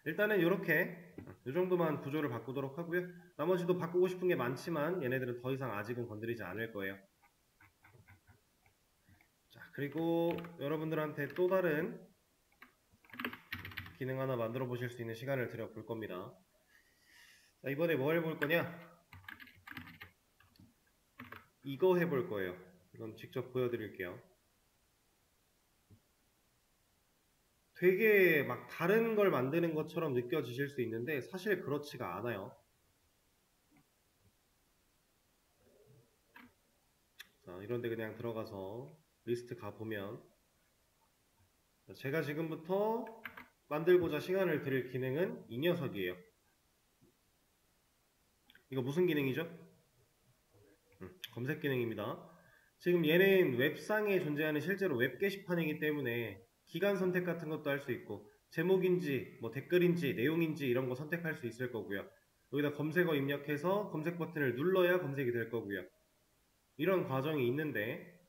일단은 이렇게 이 정도만 구조를 바꾸도록 하고요. 나머지도 바꾸고 싶은 게 많지만 얘네들은 더 이상 아직은 건드리지 않을 거예요. 자, 그리고 여러분들한테 또 다른 기능 하나 만들어 보실 수 있는 시간을 드려 볼 겁니다. 자, 이번에 뭐 해볼 거냐? 이거 해볼 거예요. 이건 직접 보여드릴게요. 되게 막 다른 걸 만드는 것처럼 느껴지실 수 있는데 사실 그렇지가 않아요. 자, 이런데 그냥 들어가서 리스트 가보면 제가 지금부터 만들고자 시간을 드릴 기능은 이 녀석이에요. 이거 무슨 기능이죠? 검색 기능입니다. 지금 얘는 웹상에 존재하는 실제로 웹 게시판이기 때문에 기간 선택 같은 것도 할 수 있고 제목인지 뭐 댓글인지 내용인지 이런 거 선택할 수 있을 거고요. 여기다 검색어 입력해서 검색 버튼을 눌러야 검색이 될 거고요. 이런 과정이 있는데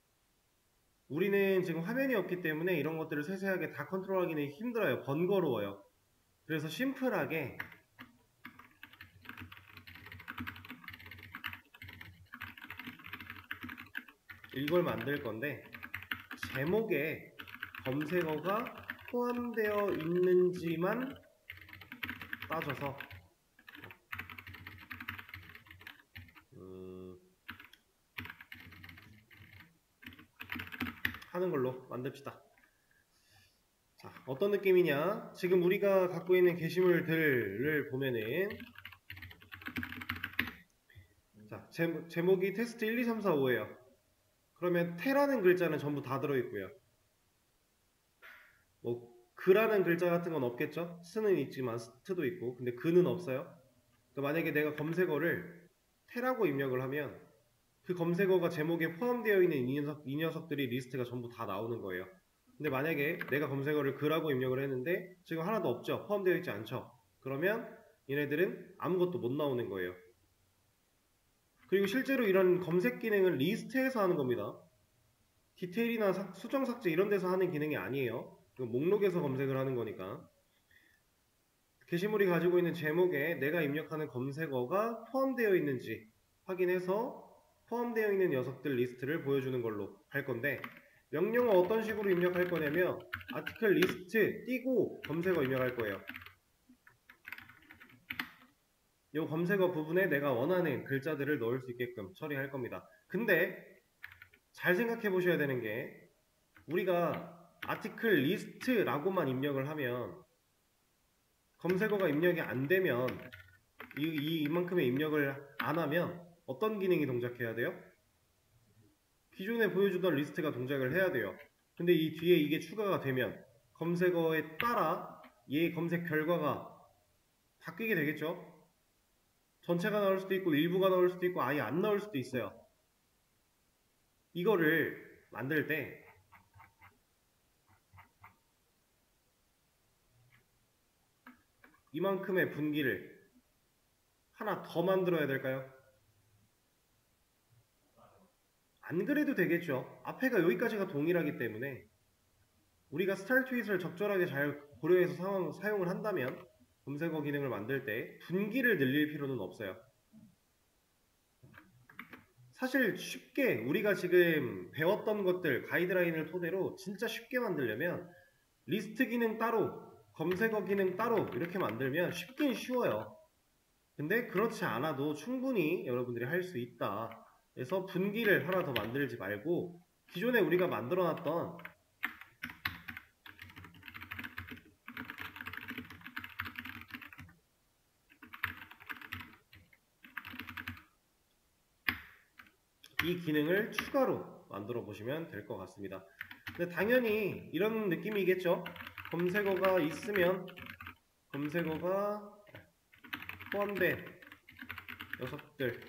우리는 지금 화면이 없기 때문에 이런 것들을 세세하게 다 컨트롤하기는 힘들어요. 번거로워요. 그래서 심플하게 이걸 만들 건데 제목에 검색어가 포함되어 있는지만 따져서 하는 걸로 만듭시다. 자, 어떤 느낌이냐? 지금 우리가 갖고 있는 게시물들을 보면은 자, 제목이 테스트 1, 2, 3, 4, 5예요. 그러면 테라는 글자는 전부 다 들어있고요. 뭐 그라는 글자 같은 건 없겠죠? 스는 있지만 스트도 있고, 근데 그는 없어요. 그러니까 만약에 내가 검색어를 테라고 입력을 하면 그 검색어가 제목에 포함되어 있는 이 녀석들이 리스트가 전부 다 나오는 거예요. 근데 만약에 내가 검색어를 그라고 입력을 했는데 지금 하나도 없죠? 포함되어 있지 않죠? 그러면 얘네들은 아무것도 못 나오는 거예요. 그리고 실제로 이런 검색 기능은 리스트에서 하는 겁니다. 디테일이나 수정 삭제 이런 데서 하는 기능이 아니에요. 목록에서 검색을 하는 거니까. 게시물이 가지고 있는 제목에 내가 입력하는 검색어가 포함되어 있는지 확인해서 포함되어 있는 녀석들 리스트를 보여주는 걸로 할 건데, 명령어 어떤 식으로 입력할 거냐면 아티클 리스트 띄고 검색어 입력할 거예요. 이 검색어 부분에 내가 원하는 글자들을 넣을 수 있게끔 처리할 겁니다. 근데 잘 생각해 보셔야 되는 게, 우리가 아티클 리스트라고만 입력을 하면 검색어가 입력이 안 되면 이만큼의 입력을 안 하면 어떤 기능이 동작해야 돼요? 기존에 보여주던 리스트가 동작을 해야 돼요. 근데 이 뒤에 이게 추가가 되면 검색어에 따라 얘 검색 결과가 바뀌게 되겠죠? 전체가 나올 수도 있고 일부가 나올 수도 있고 아예 안 나올 수도 있어요. 이거를 만들 때 이만큼의 분기를 하나 더 만들어야 될까요? 안 그래도 되겠죠. 앞에가 여기까지가 동일하기 때문에 우리가 스타트 윗을 적절하게 잘 고려해서 사용을 한다면 검색어 기능을 만들 때 분기를 늘릴 필요는 없어요. 사실 쉽게 우리가 지금 배웠던 것들 가이드라인을 토대로 진짜 쉽게 만들려면 리스트 기능 따로, 검색어 기능 따로 이렇게 만들면 쉽긴 쉬워요. 근데 그렇지 않아도 충분히 여러분들이 할 수 있다. 그래서 분기를 하나 더 만들지 말고 기존에 우리가 만들어놨던 이 기능을 추가로 만들어 보시면 될 것 같습니다. 근데 당연히 이런 느낌이겠죠? 검색어가 있으면 검색어가 포함된 녀석들,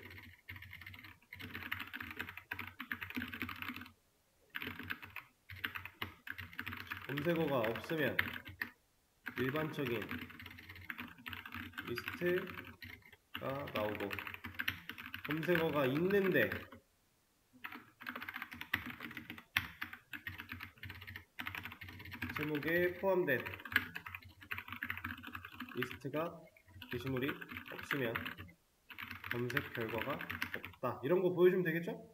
검색어가 없으면 일반적인 리스트가 나오고, 검색어가 있는데 제목에 포함된 리스트가 게시물이 없으면 검색 결과가 없다. 이런 거 보여주면 되겠죠?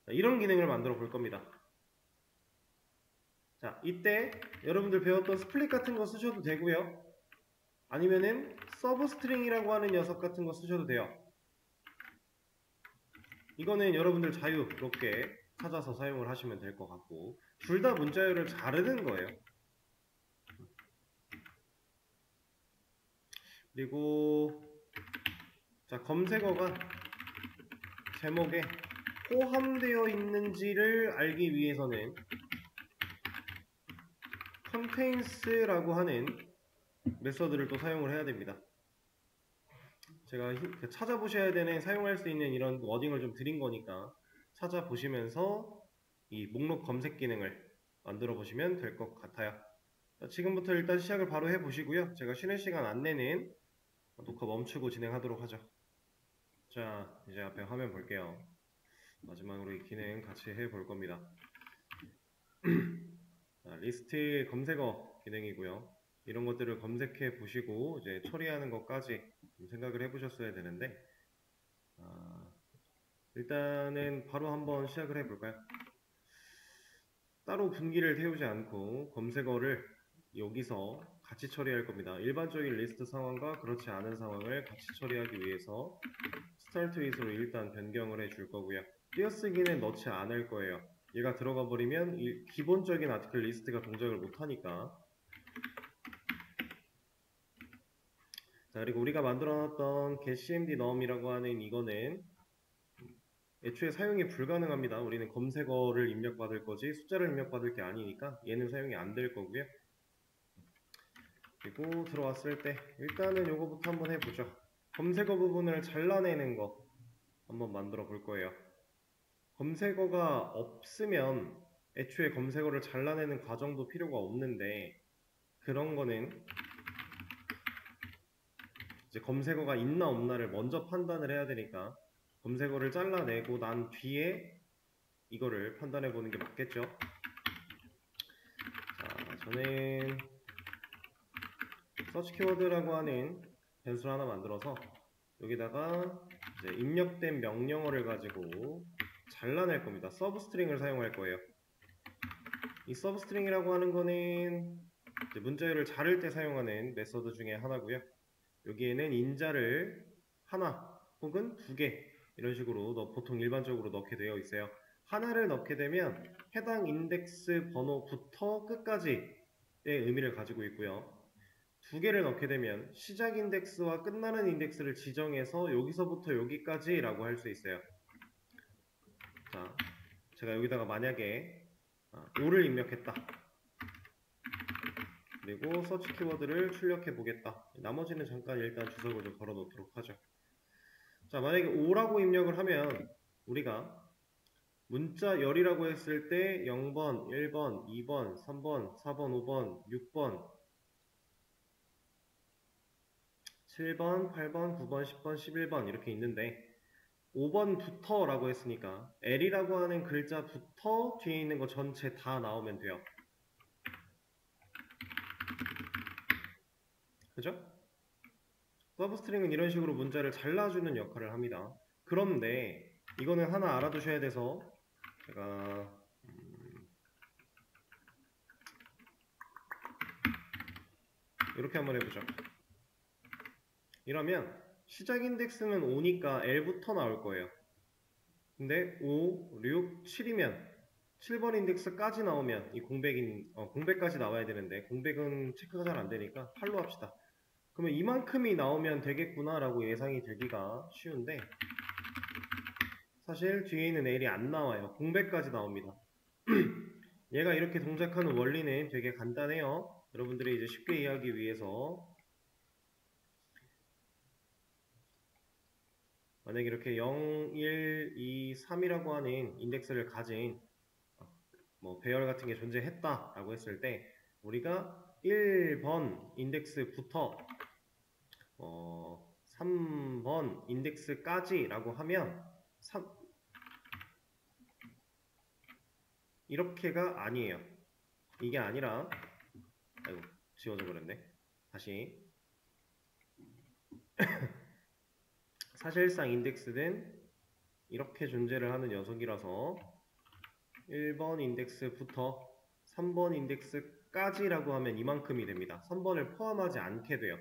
이런 기능을 만들어 볼 겁니다. 자, 이때 여러분들 배웠던 스플릿 같은 거 쓰셔도 되고요. 아니면은 서브 스트링이라고 하는 녀석 같은 거 쓰셔도 돼요. 이거는 여러분들 자유롭게 찾아서 사용을 하시면 될 것 같고, 둘 다 문자열을 자르는 거예요. 그리고 자, 검색어가 제목에 포함되어 있는지를 알기 위해서는 contains라고 하는 메서드를 또 사용을 해야 됩니다. 제가 찾아보셔야 되는, 사용할 수 있는 이런 워딩을 좀 드린 거니까 찾아보시면서 이 목록 검색 기능을 만들어 보시면 될 것 같아요. 지금부터 일단 시작을 바로 해 보시고요. 제가 쉬는 시간 안내는 녹화 멈추고 진행하도록 하죠. 자, 이제 앞에 화면 볼게요. 마지막으로 이 기능 같이 해 볼 겁니다. 자, 리스트 검색어 기능이고요. 이런 것들을 검색해 보시고 이제 처리하는 것까지 생각을 해 보셨어야 되는데, 일단은 바로 한번 시작을 해 볼까요? 따로 분기를 태우지 않고 검색어를 여기서 같이 처리할 겁니다. 일반적인 리스트 상황과 그렇지 않은 상황을 같이 처리하기 위해서 스타트 윗으로 일단 변경을 해줄 거고요. 띄어쓰기는 넣지 않을 거예요. 얘가 들어가 버리면 기본적인 아티클 리스트가 동작을 못하니까. 자, 그리고 우리가 만들어놨던 getCMD num이라고 하는 이거는 애초에 사용이 불가능합니다. 우리는 검색어를 입력받을 거지 숫자를 입력받을 게 아니니까 얘는 사용이 안 될 거고요. 그리고 들어왔을 때 일단은 요거부터 한번 해보죠. 검색어 부분을 잘라내는 거 한번 만들어 볼 거예요. 검색어가 없으면 애초에 검색어를 잘라내는 과정도 필요가 없는데, 그런 거는 이제 검색어가 있나 없나를 먼저 판단을 해야 되니까 검색어를 잘라내고 난 뒤에 이거를 판단해 보는 게 맞겠죠. 자, 저는 서치 키워드라고 하는 변수를 하나 만들어서 여기다가 이제 입력된 명령어를 가지고 잘라낼 겁니다. 서브스트링을 사용할 거예요. 이 서브스트링이라고 하는 거는 이제 문자열을 자를 때 사용하는 메서드 중에 하나고요. 여기에는 인자를 하나 혹은 두 개 이런 식으로 보통 일반적으로 넣게 되어 있어요. 하나를 넣게 되면 해당 인덱스 번호부터 끝까지의 의미를 가지고 있고요. 두 개를 넣게 되면 시작 인덱스와 끝나는 인덱스를 지정해서 여기서부터 여기까지 라고 할 수 있어요. 자, 제가 여기다가 만약에 5를 입력했다. 그리고 서치 키워드를 출력해 보겠다. 나머지는 잠깐 일단 주석을 좀 걸어 놓도록 하죠. 자, 만약에 5라고 입력을 하면 우리가 문자 열이라고 했을 때 0번, 1번, 2번, 3번, 4번, 5번, 6번, 7번, 8번, 9번, 10번, 11번 이렇게 있는데 5번부터 라고 했으니까 L이라고 하는 글자부터 뒤에 있는 거 전체 다 나오면 돼요. 그죠? 서브스트링은 이런 식으로 문자를 잘라주는 역할을 합니다. 그런데 이거는 하나 알아두셔야 돼서 제가 이렇게 한번 해보죠. 이러면 시작 인덱스는 5니까 L부터 나올 거예요. 근데 5, 6, 7이면 7번 인덱스까지 나오면 이 공백까지 나와야 되는데 공백은 체크가 잘 안 되니까 8로 합시다. 그러면 이만큼이 나오면 되겠구나 라고 예상이 되기가 쉬운데 사실 뒤에 있는 L이 안 나와요. 공백까지 나옵니다. 얘가 이렇게 동작하는 원리는 되게 간단해요. 여러분들이 이제 쉽게 이해하기 위해서 만약에 이렇게 0, 1, 2, 3이라고 하는 인덱스를 가진 배열 같은 게 존재했다 라고 했을 때 우리가 1번 인덱스부터 3번 인덱스까지 라고 하면 이렇게가 아니에요. 이게 아니라 아이고 지워져 버렸네. 다시 사실상 인덱스는 이렇게 존재를 하는 녀석이라서 1번 인덱스부터 3번 인덱스까지라고 하면 이만큼이 됩니다. 3번을 포함하지 않게 돼요.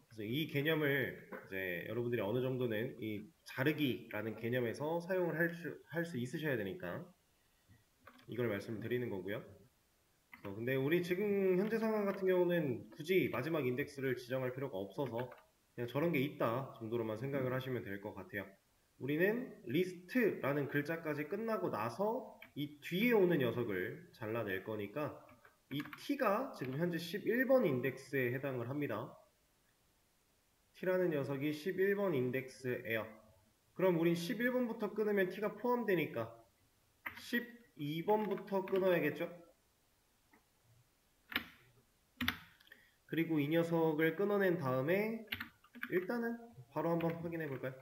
그래서 이 개념을 이제 여러분들이 어느 정도는 이 자르기라는 개념에서 사용을 할 수 있으셔야 되니까 이걸 말씀드리는 거고요. 근데 우리 지금 현재 상황 같은 경우는 굳이 마지막 인덱스를 지정할 필요가 없어서 그냥 저런 게 있다 정도로만 생각을 하시면 될 것 같아요. 우리는 리스트라는 글자까지 끝나고 나서 이 뒤에 오는 녀석을 잘라낼 거니까 이 t가 지금 현재 11번 인덱스에 해당을 합니다. t라는 녀석이 11번 인덱스예요. 그럼 우린 11번부터 끊으면 t가 포함되니까 12번부터 끊어야겠죠? 그리고 이 녀석을 끊어낸 다음에 일단은 바로 한번 확인해 볼까요?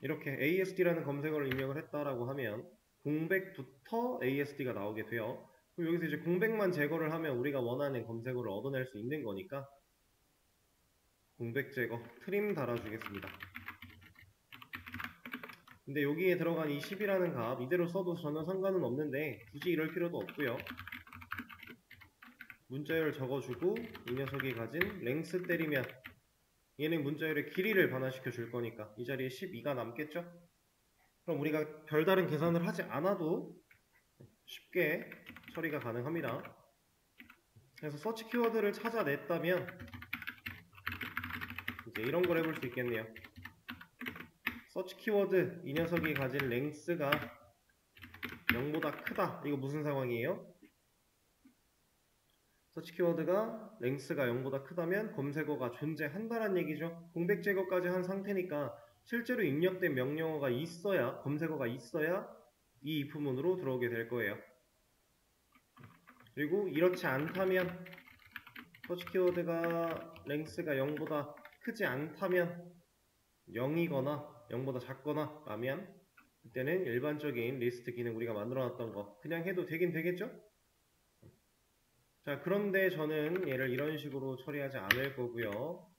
이렇게 ASD라는 검색어를 입력을 했다라고 하면 공백부터 ASD가 나오게 돼요. 그럼 여기서 이제 공백만 제거를 하면 우리가 원하는 검색어를 얻어낼 수 있는 거니까 공백 제거 트림 달아주겠습니다. 근데 여기에 들어간 이 10이라는 값 이대로 써도 전혀 상관은 없는데 굳이 이럴 필요도 없고요. 문자열 적어주고 이 녀석이 가진 랭스 때리면 얘는 문자열의 길이를 변화시켜 줄 거니까 이 자리에 12가 남겠죠? 그럼 우리가 별다른 계산을 하지 않아도 쉽게 처리가 가능합니다. 그래서 서치 키워드를 찾아냈다면 이제 이런 걸 해볼 수 있겠네요. 서치 키워드 이 녀석이 가진 랭스가 0보다 크다. 이거 무슨 상황이에요? 서치 키워드가 랭스가 0보다 크다면 검색어가 존재한다는 얘기죠. 공백 제거까지 한 상태니까 실제로 입력된 명령어가 있어야, 검색어가 있어야 이 if문으로 들어오게 될 거예요. 그리고 이렇지 않다면 서치 키워드가 랭스가 0보다 크지 않다면 0이거나 0보다 작거나 라면 그때는 일반적인 리스트 기능 우리가 만들어 놨던 거 그냥 해도 되긴 되겠죠? 자, 그런데 저는 얘를 이런 식으로 처리하지 않을 거고요.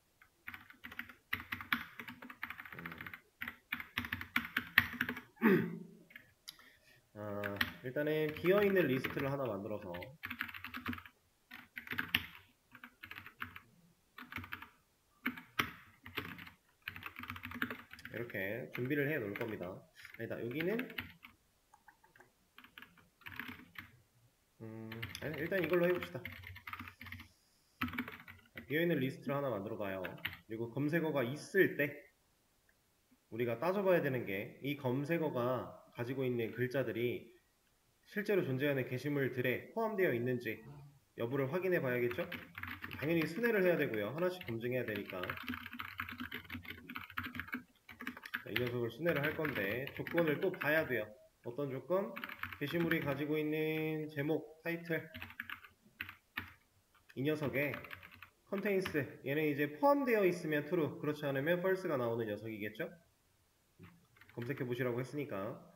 일단은 비어있는 리스트를 하나 만들어서 이렇게 준비를 해 놓을 겁니다. 아니다, 여기는 일단 이걸로 해봅시다. 비어있는 리스트를 하나 만들어 봐요. 그리고 검색어가 있을 때 우리가 따져봐야 되는 게 이 검색어가 가지고 있는 글자들이 실제로 존재하는 게시물들에 포함되어 있는지 여부를 확인해 봐야겠죠? 당연히 순회를 해야 되고요. 하나씩 검증해야 되니까 이 녀석을 순회를 할 건데 조건을 또 봐야 돼요. 어떤 조건? 게시물이 가지고 있는 제목, 타이틀 이 녀석에 컨테인스 얘는 이제 포함되어 있으면 true 그렇지 않으면 false가 나오는 녀석이겠죠? 검색해 보시라고 했으니까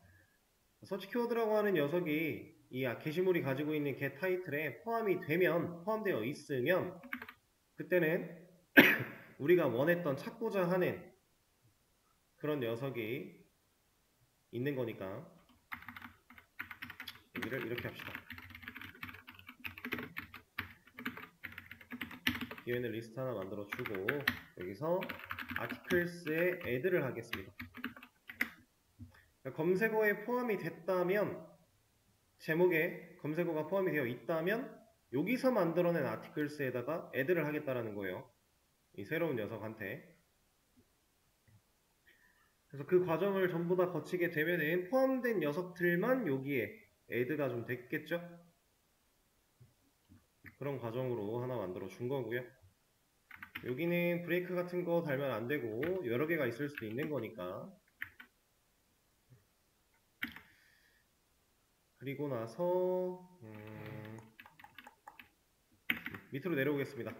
서치 키워드라고 하는 녀석이 이 게시물이 가지고 있는 게 타이틀에 포함이 되면 포함되어 있으면 그때는 우리가 원했던 찾고자 하는 그런 녀석이 있는 거니까 여기를 이렇게 합시다. 기회는 리스트 하나 만들어 주고 여기서 articles에 add를 하겠습니다. 검색어에 포함이 됐다면 제목에 검색어가 포함이 되어 있다면 여기서 만들어낸 articles에다가 add를 하겠다라는 거예요. 이 새로운 녀석한테. 그래서 그 과정을 전부 다 거치게 되면은 포함된 녀석들만 여기에 add가 좀 됐겠죠? 그런 과정으로 하나 만들어 준 거고요. 여기는 브레이크 같은 거 달면 안 되고 여러 개가 있을 수도 있는 거니까. 그리고 나서 밑으로 내려오겠습니다.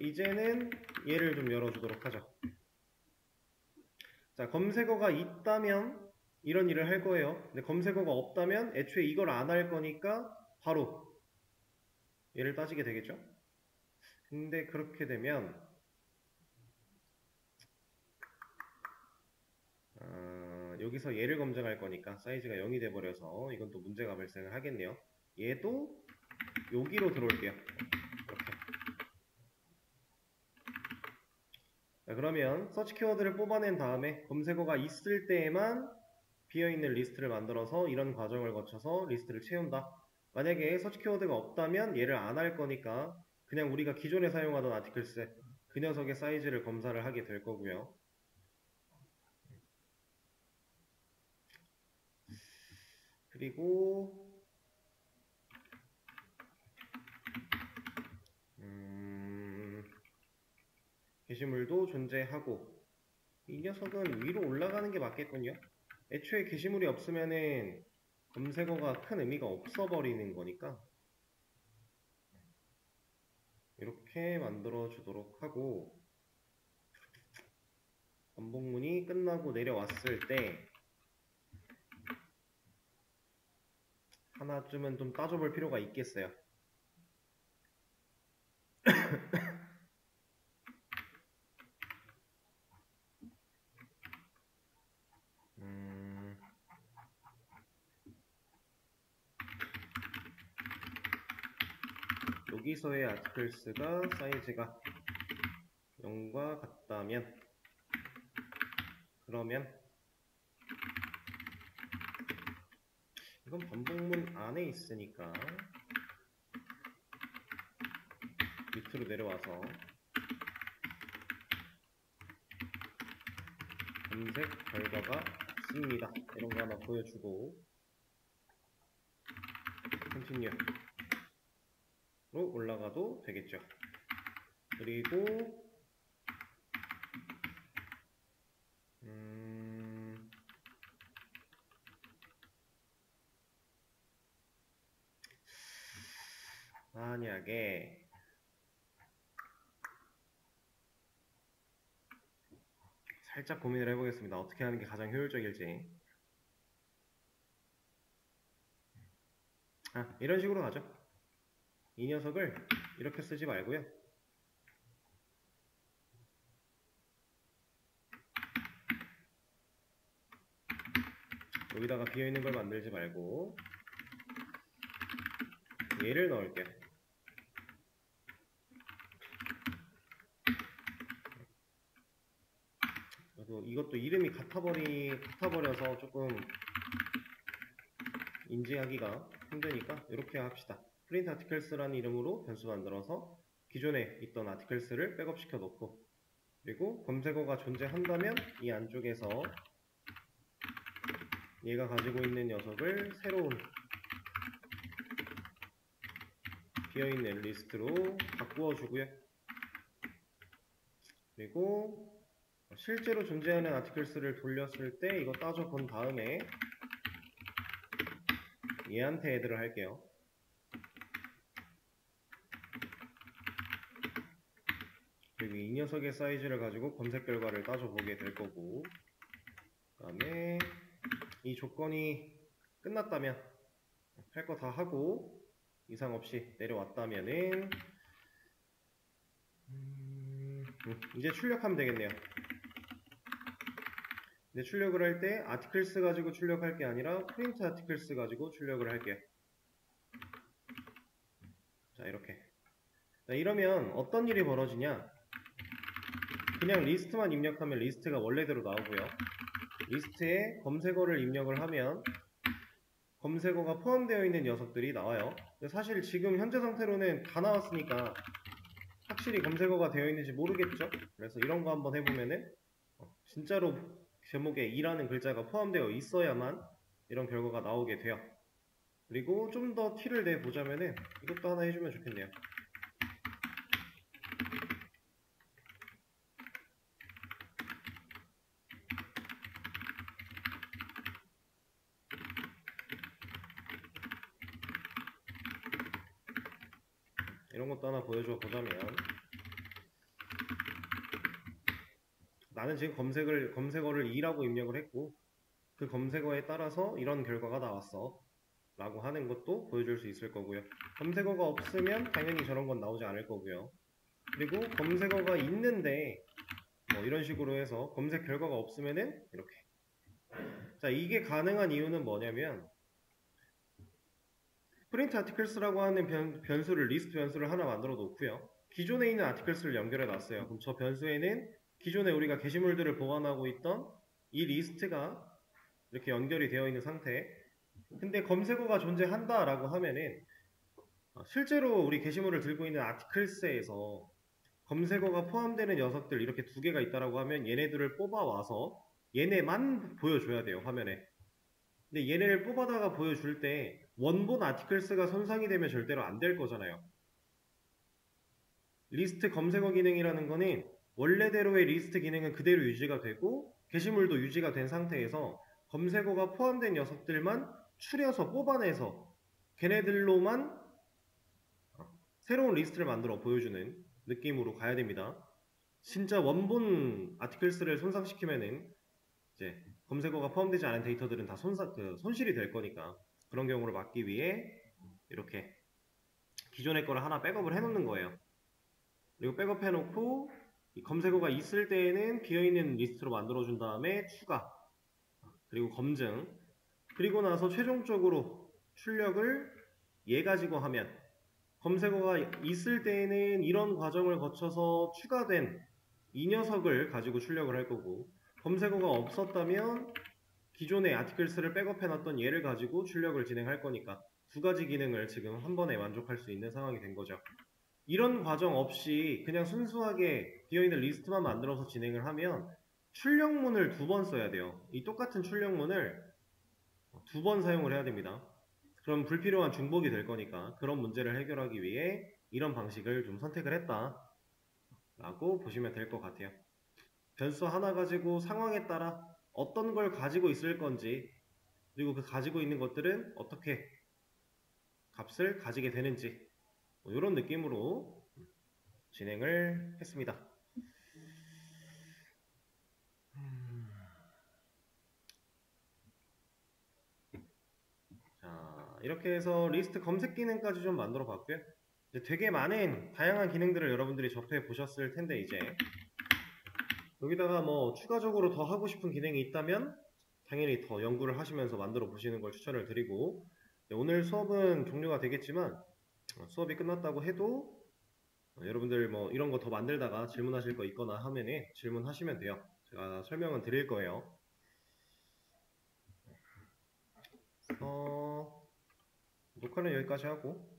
이제는 얘를 좀 열어주도록 하죠. 자, 검색어가 있다면 이런 일을 할 거예요. 근데 검색어가 없다면 애초에 이걸 안 할 거니까 바로 얘를 따지게 되겠죠. 근데 그렇게 되면 여기서 얘를 검증할 거니까 사이즈가 0이 돼버려서 이건 또 문제가 발생을 하겠네요. 얘도 여기로 들어올게요. 이렇게. 자, 그러면 서치 키워드를 뽑아낸 다음에 검색어가 있을 때에만 비어있는 리스트를 만들어서 이런 과정을 거쳐서 리스트를 채운다. 만약에 서치 키워드가 없다면 얘를 안 할 거니까 그냥 우리가 기존에 사용하던 아티클스 그 녀석의 사이즈를 검사를 하게 될 거고요. 그리고 게시물도 존재하고 이 녀석은 위로 올라가는 게 맞겠군요. 애초에 게시물이 없으면은 검색어가 큰 의미가 없어 버리는 거니까 이렇게 만들어 주도록 하고 반복문이 끝나고 내려왔을 때 하나쯤은 좀 따져볼 필요가 있겠어요. 여기서의 아티클스가 사이즈가 0과 같다면, 그러면 이건 반복문 안에 있으니까 밑으로 내려와서 검색 결과가 없습니다. 이런 거 하나 보여주고 Continue로 올라가도 되겠죠. 그리고 만약에 살짝 고민을 해보겠습니다. 어떻게 하는 게 가장 효율적일지. 이런 식으로 가죠. 이 녀석을 이렇게 쓰지 말고요. 여기다가 비어있는 걸 만들지 말고 얘를 넣을게요. 그리고 이것도 이름이 같아버려서 조금 인지하기가 힘드니까 이렇게 합시다. 프린트 아티클스라는 이름으로 변수 만들어서 기존에 있던 아티클스를 백업시켜 놓고, 그리고 검색어가 존재한다면 이 안쪽에서 얘가 가지고 있는 녀석을 새로운 비어있는 리스트로 바꾸어 주고요. 그리고 실제로 존재하는 아티클스를 돌렸을 때 이거 따져본 다음에 얘한테 애드를 할게요. 그리고 이 녀석의 사이즈를 가지고 검색 결과를 따져보게 될 거고, 그 다음에 이 조건이 끝났다면, 할 거 다 하고 이상 없이 내려왔다면은 이제 출력하면 되겠네요. 근데 출력을 할 때 아티클스 가지고 출력할 게 아니라 프린트 아티클스 가지고 출력을 할게요. 자, 이렇게. 자, 이러면 어떤 일이 벌어지냐, 그냥 리스트만 입력하면 리스트가 원래대로 나오고요. 리스트에 검색어를 입력을 하면 검색어가 포함되어 있는 녀석들이 나와요. 사실 지금 현재 상태로는 다 나왔으니까 확실히 검색어가 되어 있는지 모르겠죠. 그래서 이런 거 한번 해보면은 진짜로 제목에 2라는 글자가 포함되어 있어야만 이런 결과가 나오게 돼요. 그리고 좀 더 티를 내보자면은 이것도 하나 해주면 좋겠네요. 이런 것도 하나 보여줘 보자면, 나는 지금 검색어를 2라고 입력을 했고 그 검색어에 따라서 이런 결과가 나왔어 라고 하는 것도 보여줄 수 있을 거고요. 검색어가 없으면 당연히 저런 건 나오지 않을 거고요. 그리고 검색어가 있는데 뭐 이런 식으로 해서 검색 결과가 없으면은 이렇게. 자, 이게 가능한 이유는 뭐냐면 프린트 아티클스라고 하는 변수를, 리스트 변수를 하나 만들어 놓고요. 기존에 있는 아티클스를 연결해 놨어요. 그럼 저 변수에는 기존에 우리가 게시물들을 보관하고 있던 이 리스트가 이렇게 연결이 되어 있는 상태. 근데 검색어가 존재한다 라고 하면은 실제로 우리 게시물을 들고 있는 아티클스에서 검색어가 포함되는 녀석들 이렇게 두 개가 있다라고 하면 얘네들을 뽑아와서 얘네만 보여줘야 돼요, 화면에. 근데 얘네를 뽑아다가 보여줄 때 원본 아티클스가 손상이 되면 절대로 안 될 거잖아요. 리스트 검색어 기능이라는 거는 원래대로의 리스트 기능은 그대로 유지가 되고 게시물도 유지가 된 상태에서 검색어가 포함된 녀석들만 추려서 뽑아내서 걔네들로만 새로운 리스트를 만들어 보여주는 느낌으로 가야 됩니다. 진짜 원본 아티클스를 손상시키면은 이제 검색어가 포함되지 않은 데이터들은 다 손실이 될 거니까 그런 경우를 막기 위해 이렇게 기존의 거를 하나 백업을 해놓는 거예요. 그리고 백업해 놓고 이 검색어가 있을 때에는 비어있는 리스트로 만들어준 다음에 추가, 그리고 검증, 그리고 나서 최종적으로 출력을 얘 가지고 하면 검색어가 있을 때에는 이런 과정을 거쳐서 추가된 이 녀석을 가지고 출력을 할 거고, 검색어가 없었다면 기존의 아티클스를 백업해놨던 얘를 가지고 출력을 진행할 거니까 두 가지 기능을 지금 한 번에 만족할 수 있는 상황이 된 거죠. 이런 과정 없이 그냥 순수하게 비어있는 리스트만 만들어서 진행을 하면 출력문을 두 번 써야 돼요. 이 똑같은 출력문을 두 번 사용을 해야 됩니다. 그럼 불필요한 중복이 될 거니까 그런 문제를 해결하기 위해 이런 방식을 좀 선택을 했다 라고 보시면 될 것 같아요. 변수 하나 가지고 상황에 따라 어떤 걸 가지고 있을 건지, 그리고 그 가지고 있는 것들은 어떻게 값을 가지게 되는지, 뭐 이런 느낌으로 진행을 했습니다. 자, 이렇게 해서 리스트 검색 기능까지 좀 만들어 봤고요. 이제 되게 많은 다양한 기능들을 여러분들이 접해 보셨을 텐데, 이제 여기다가 뭐 추가적으로 더 하고 싶은 기능이 있다면 당연히 더 연구를 하시면서 만들어 보시는 걸 추천을 드리고, 오늘 수업은 종료가 되겠지만 수업이 끝났다고 해도 여러분들 뭐 이런 거 더 만들다가 질문하실 거 있거나 하면은 질문하시면 돼요. 제가 설명은 드릴 거예요. 녹화는 여기까지 하고